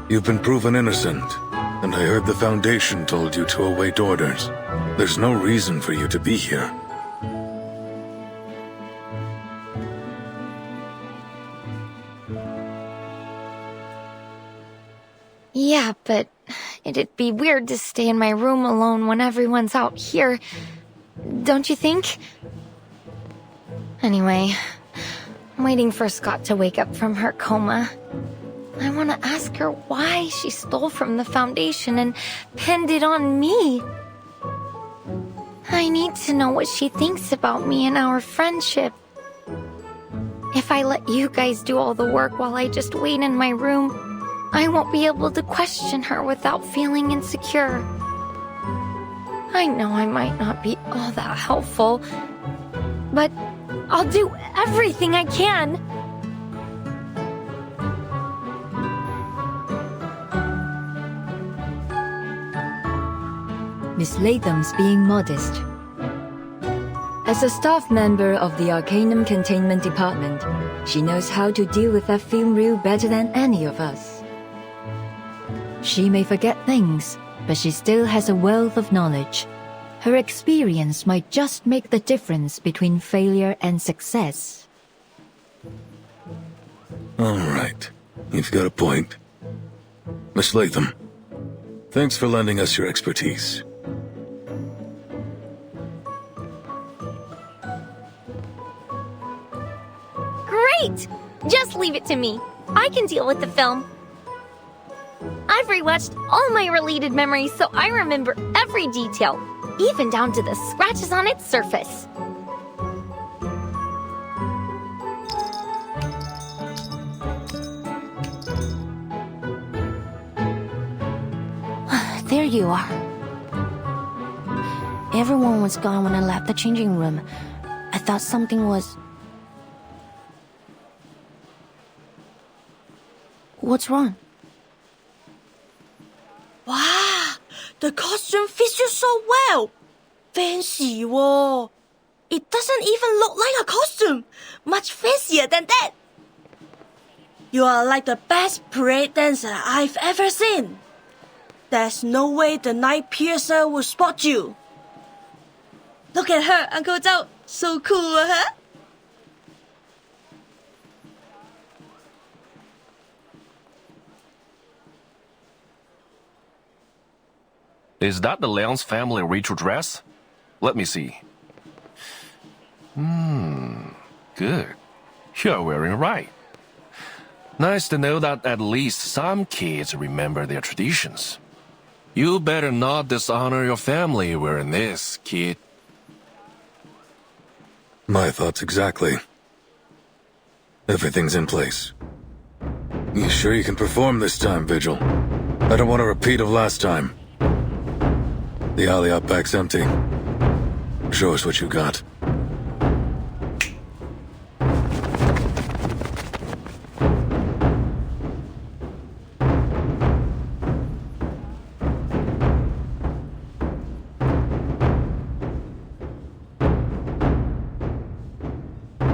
You've been proven innocent, and I heard the Foundation told you to await orders. There's no reason for you to be here. Yeah, but it'd be weird to stay in my room alone when everyone's out here. Don't you think? Anyway, I'm waiting for Scott to wake up from her coma. I want to ask her why she stole from the Foundation and pinned it on me. I need to know what she thinks about me and our friendship. If I let you guys do all the work while I just wait in my room, I won't be able to question her without feeling insecure. I know I might not be all that helpful, but I'll do everything I can. Miss Latham's being modest. As a staff member of the Arcanum Containment Department, she knows how to deal with that film reel better than any of us. She may forget things, but she still has a wealth of knowledge. Her experience might just make the difference between failure and success. All right, you've got a point. Miss Latham, thanks for lending us your expertise. Great! Just leave it to me. I can deal with the film. I've rewatched all my related memories, so I remember every detail, even down to the scratches on its surface. There you are. Everyone was gone when I left the changing room. I thought something was... What's wrong? Wow, the costume fits you so well. Fancy, whoa. It doesn't even look like a costume. Much fancier than that. You are like the best parade dancer I've ever seen. There's no way the night piercer will spot you. Look at her, Uncle Zhao. So cool, huh? Is that the Leon's family ritual dress? Let me see. Good. You're wearing it right. Nice to know that at least some kids remember their traditions. You better not dishonor your family wearing this, kid. My thoughts exactly. Everything's in place. You sure you can perform this time, Vigil? I don't want a repeat of last time. The alley out back's empty. Show us what you got.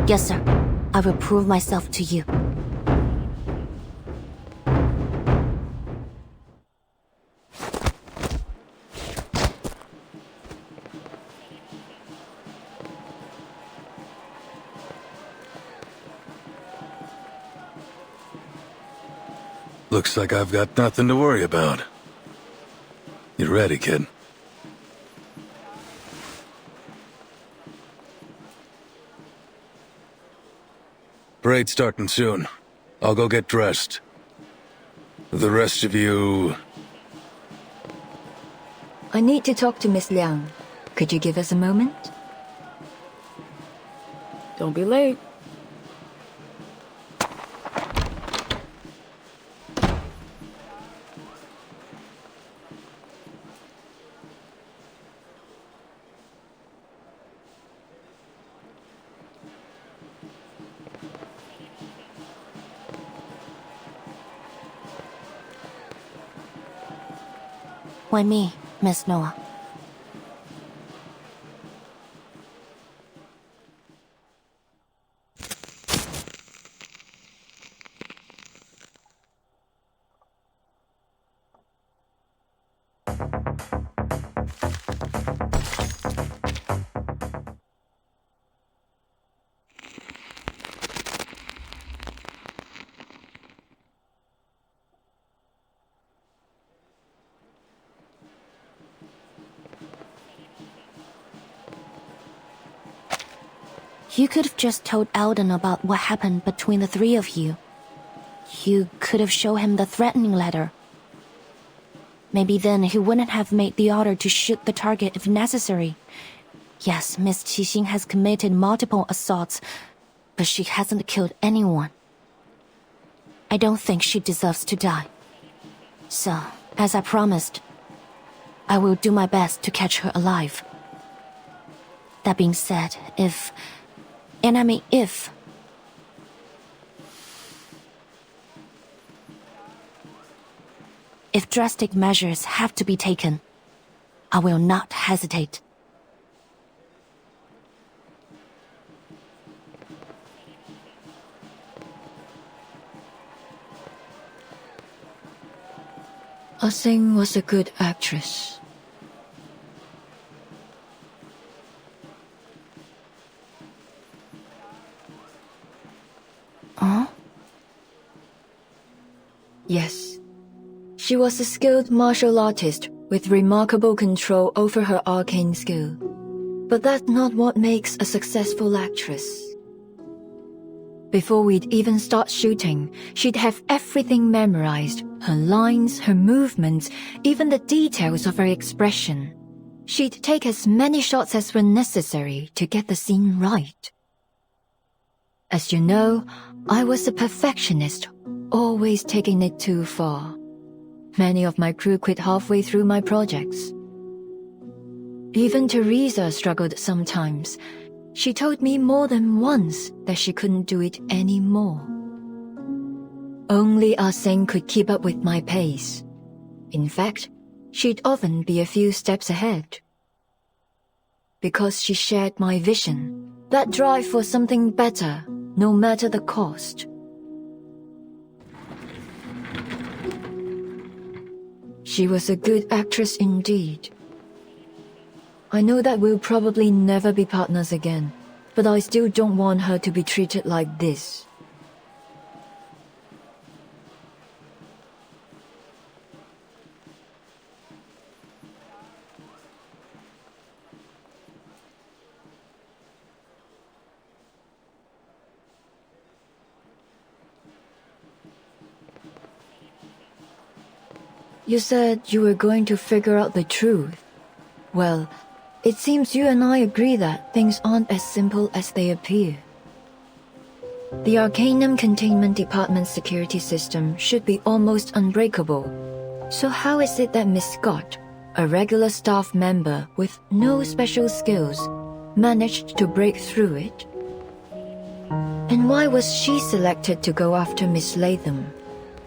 Yes, sir. I will prove myself to you. Looks like I've got nothing to worry about. You ready, kid? Parade's starting soon. I'll go get dressed. The rest of you... I need to talk to Miss Liang. Could you give us a moment? Don't be late. Why me, Miss Noah? You could have just told Eldon about what happened between the three of you. You could have shown him the threatening letter. Maybe then he wouldn't have made the order to shoot the target if necessary. Yes, Miss Qixing has committed multiple assaults, but she hasn't killed anyone. I don't think she deserves to die. So, as I promised, I will do my best to catch her alive. That being said, if drastic measures have to be taken, I will not hesitate. Ah Sing was a good actress. Huh? Yes. She was a skilled martial artist with remarkable control over her arcane skill. But that's not what makes a successful actress. Before we'd even start shooting, she'd have everything memorized. Her lines, her movements, even the details of her expression. She'd take as many shots as were necessary to get the scene right. As you know, I was a perfectionist, always taking it too far. Many of my crew quit halfway through my projects. Even Teresa struggled sometimes. She told me more than once that she couldn't do it anymore. Only Ah Sing could keep up with my pace. In fact, she'd often be a few steps ahead. Because she shared my vision, that drive for something better, no matter the cost. She was a good actress indeed. I know that we'll probably never be partners again, but I still don't want her to be treated like this. You said you were going to figure out the truth. Well, it seems you and I agree that things aren't as simple as they appear. The Arcanum Containment Department's security system should be almost unbreakable. So how is it that Miss Scott, a regular staff member with no special skills, managed to break through it? And why was she selected to go after Miss Latham?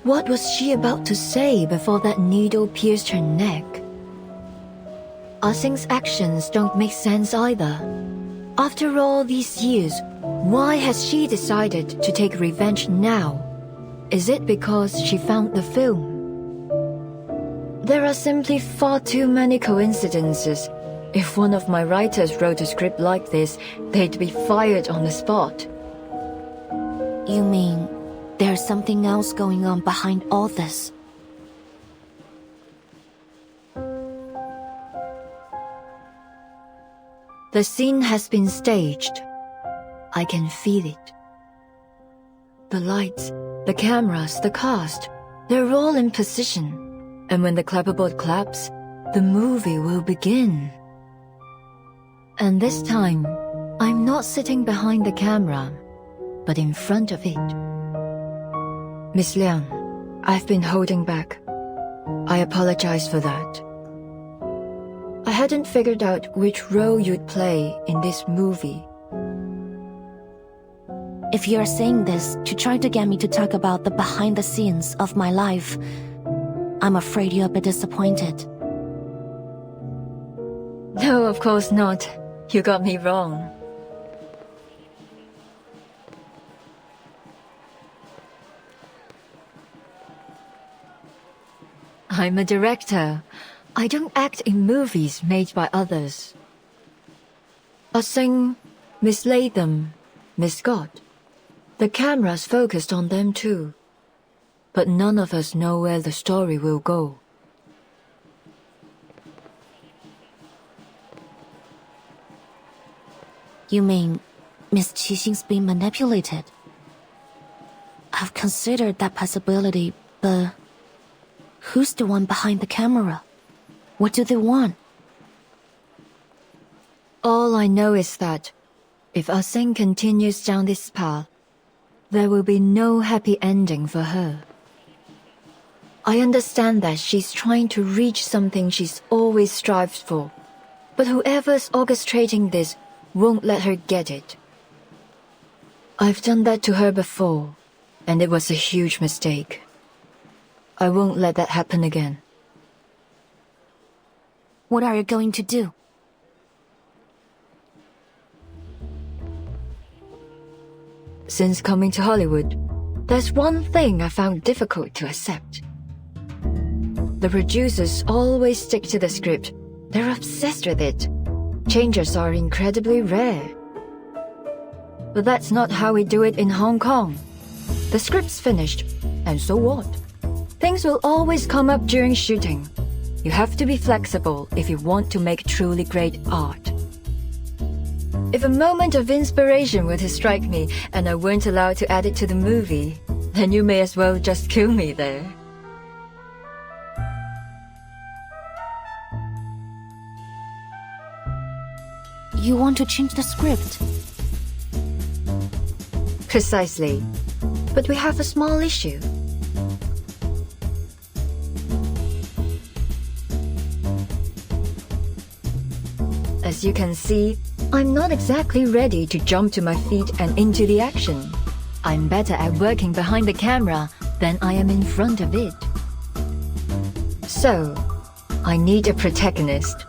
What was she about to say before that needle pierced her neck? Ah Sing's actions don't make sense either. After all these years, why has she decided to take revenge now? Is it because she found the film? There are simply far too many coincidences. If one of my writers wrote a script like this, they'd be fired on the spot. You mean there's something else going on behind all this. The scene has been staged. I can feel it. The lights, the cameras, the cast, they're all in position. And when the clapperboard claps, the movie will begin. And this time, I'm not sitting behind the camera, but in front of it. Miss Liang, I've been holding back. I apologize for that. I hadn't figured out which role you'd play in this movie. If you're saying this to try to get me to talk about the behind the scenes of my life, I'm afraid you'll be disappointed. No, of course not. You got me wrong. I'm a director. I don't act in movies made by others. I sing, Miss Latham, Miss Scott. The camera's focused on them too. But none of us know where the story will go. You mean Miss Qixing's being manipulated? I've considered that possibility, but who's the one behind the camera? What do they want? All I know is that if Ah Sing continues down this path, there will be no happy ending for her. I understand that she's trying to reach something she's always strived for, but whoever's orchestrating this won't let her get it. I've done that to her before, and it was a huge mistake. I won't let that happen again. What are you going to do? Since coming to Hollywood, there's one thing I found difficult to accept. The producers always stick to the script. They're obsessed with it. Changes are incredibly rare. But that's not how we do it in Hong Kong. The script's finished, and so what? Things will always come up during shooting. You have to be flexible if you want to make truly great art. If a moment of inspiration were to strike me and I weren't allowed to add it to the movie, then you may as well just kill me there. You want to change the script? Precisely. But we have a small issue. As you can see, I'm not exactly ready to jump to my feet and into the action. I'm better at working behind the camera than I am in front of it. So, I need a protagonist.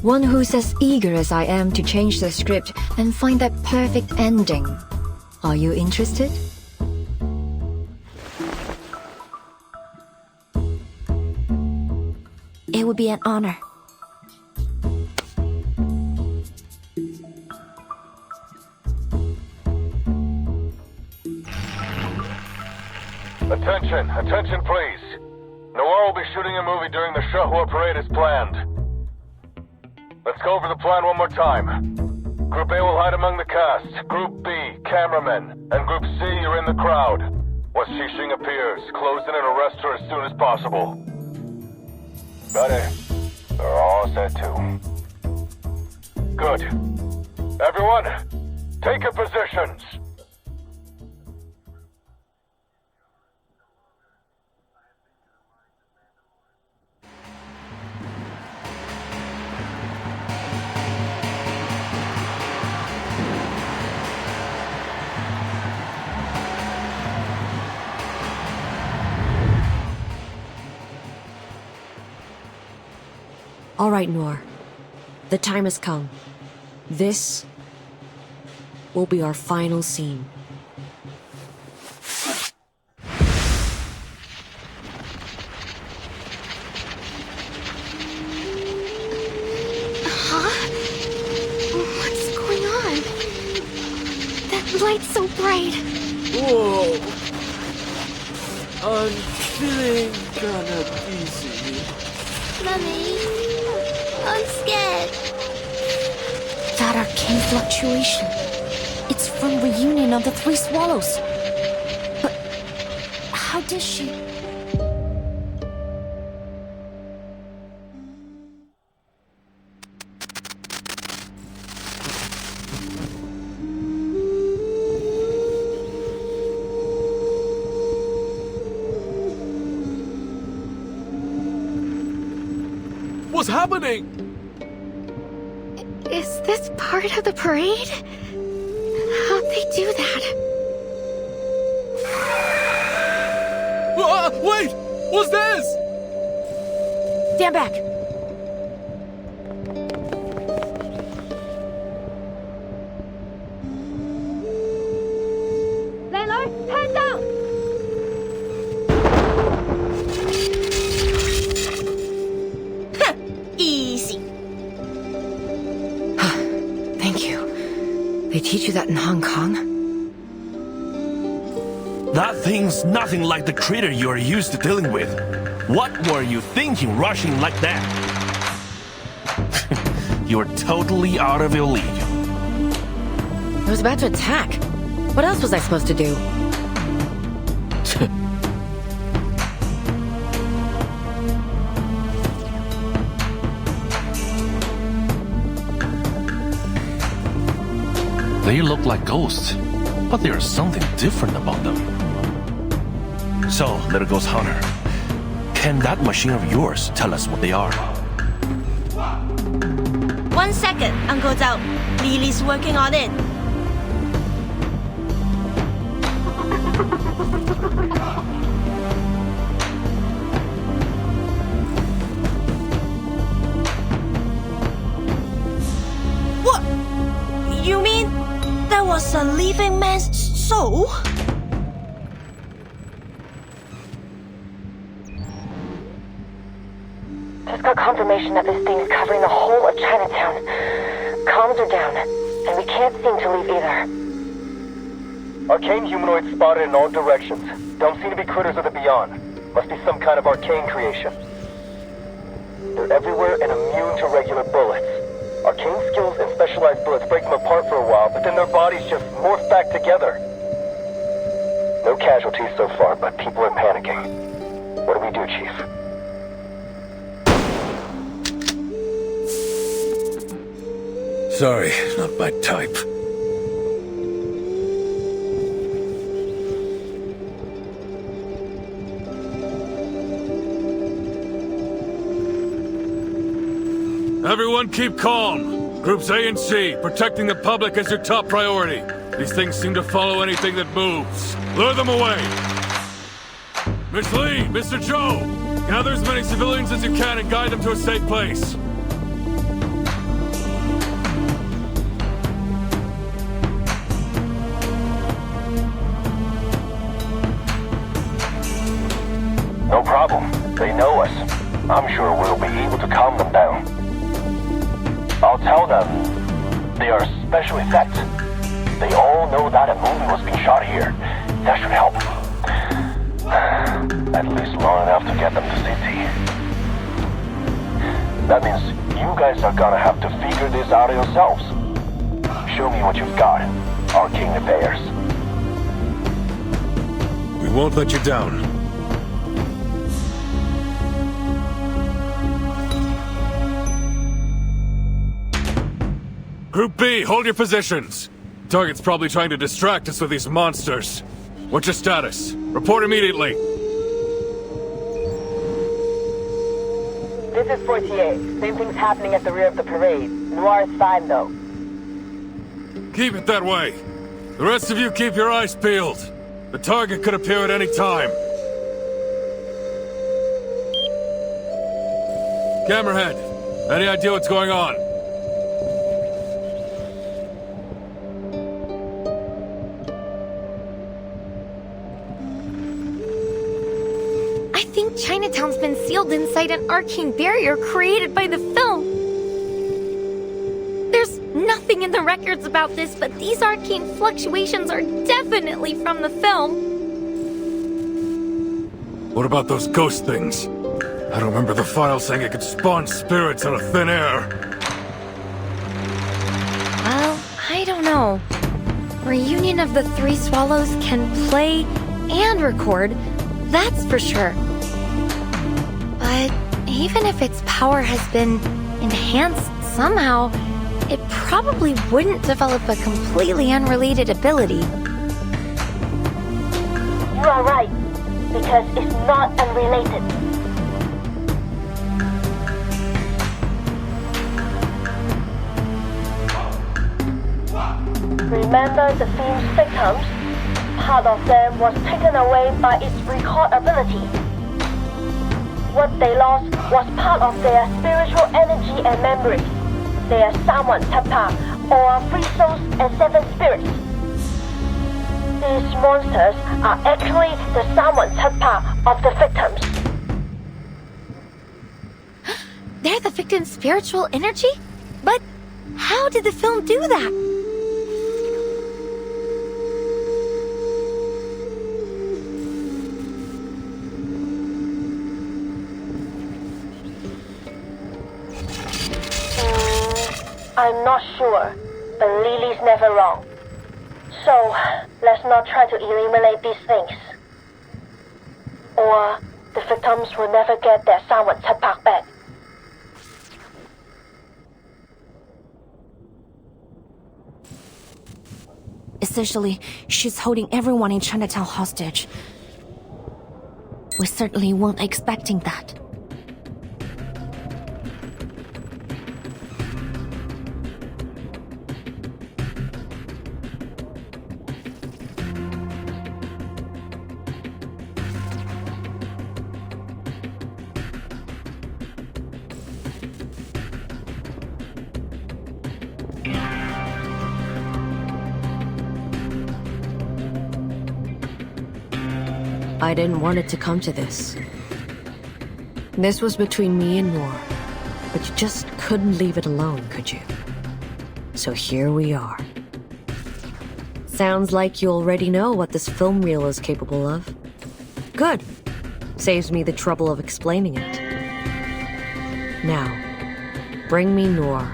One who's as eager as I am to change the script and find that perfect ending. Are you interested? It would be an honor. Attention, attention please. Noir will be shooting a movie during the Shahua parade as planned. Let's go over the plan one more time. Group A will hide among the cast, Group B, cameramen, and Group C, you're in the crowd. Once Xixing appears, close in and arrest her as soon as possible. Got it. They're all set too. Good. Everyone, take your positions. All right, Noir. The time has come. This will be our final scene. Huh? What's going on? That light's so bright. Whoa. I'm feeling kinda dizzy. Mummy, I'm scared. That arcane fluctuation. It's from Reunion of the Three Swallows. But how does she... What's happening? Is this part of the parade? How'd they do that? Wait! What's this? Stand back. Landlord, hands down! Easy. Thank you. They teach you that in Hong Kong? That thing's nothing like the critter you're used to dealing with. What were you thinking rushing like that? You're totally out of your league. I was about to attack. What else was I supposed to do? They look like ghosts, but there's something different about them. So, little ghost hunter, can that machine of yours tell us what they are? 1 second, Uncle Zhao. Lily's working on it. What? You mean there was a living man's soul? Just got confirmation that this thing's covering the whole of Chinatown. Comms are down, and we can't seem to leave either. Arcane humanoids spotted in all directions. Don't seem to be critters of the beyond. Must be some kind of arcane creation. They're everywhere and immune to regular bullets. Arcane skills and specialized bullets break them apart for a while, but then their bodies just morph back together. No casualties so far, but people are panicking. What do we do, Chief? Sorry, not my type. Everyone keep calm. Groups A and C, protecting the public is your top priority. These things seem to follow anything that moves. Lure them away. Miss Lee, Mr. Joe, gather as many civilians as you can and guide them to a safe place. No problem. They know us. I'm sure we'll be able to calm them down. I'll tell them they are special effects. They all know that a movie was being shot here. That should help. At least long enough to get them to safety. That means you guys are gonna have to figure this out yourselves. Show me what you've got, Arcane Affairs. We won't let you down. Group B, hold your positions. Target's probably trying to distract us with these monsters. What's your status? Report immediately. This is 48. Same thing's happening at the rear of the parade. Noir is fine, though. Keep it that way. The rest of you keep your eyes peeled. The target could appear at any time. Camerahead, any idea what's going on? I think Chinatown's been sealed inside an arcane barrier created by the film. There's nothing in the wreck records about this, but these arcane fluctuations are definitely from the film. What about those ghost things? I don't remember the file saying it could spawn spirits out of thin air. Well, I don't know. Reunion of the Three Swallows can play and record, that's for sure. But even if its power has been enhanced somehow, it probably wouldn't develop a completely unrelated ability. You are right, because it's not unrelated. Remember the film's victims? Part of them was taken away by its record ability. What they lost was part of their spiritual energy and memories. They are Sawan Tapa, or 3 souls and 7 spirits. These monsters are actually the Sawan Tapa of the victims. They're the victim's spiritual energy? But how did the film do that? I'm not sure, but Lily's never wrong. So, let's not try to eliminate these things. Or, the victims will never get their Sawan Tapak back. Essentially, she's holding everyone in Chinatown hostage. We certainly weren't expecting that. I didn't want it to come to this. This was between me and Noor, but you just couldn't leave it alone, could you? So here we are. Sounds like you already know what this film reel is capable of. Good. Saves me the trouble of explaining it. Now, bring me Noor.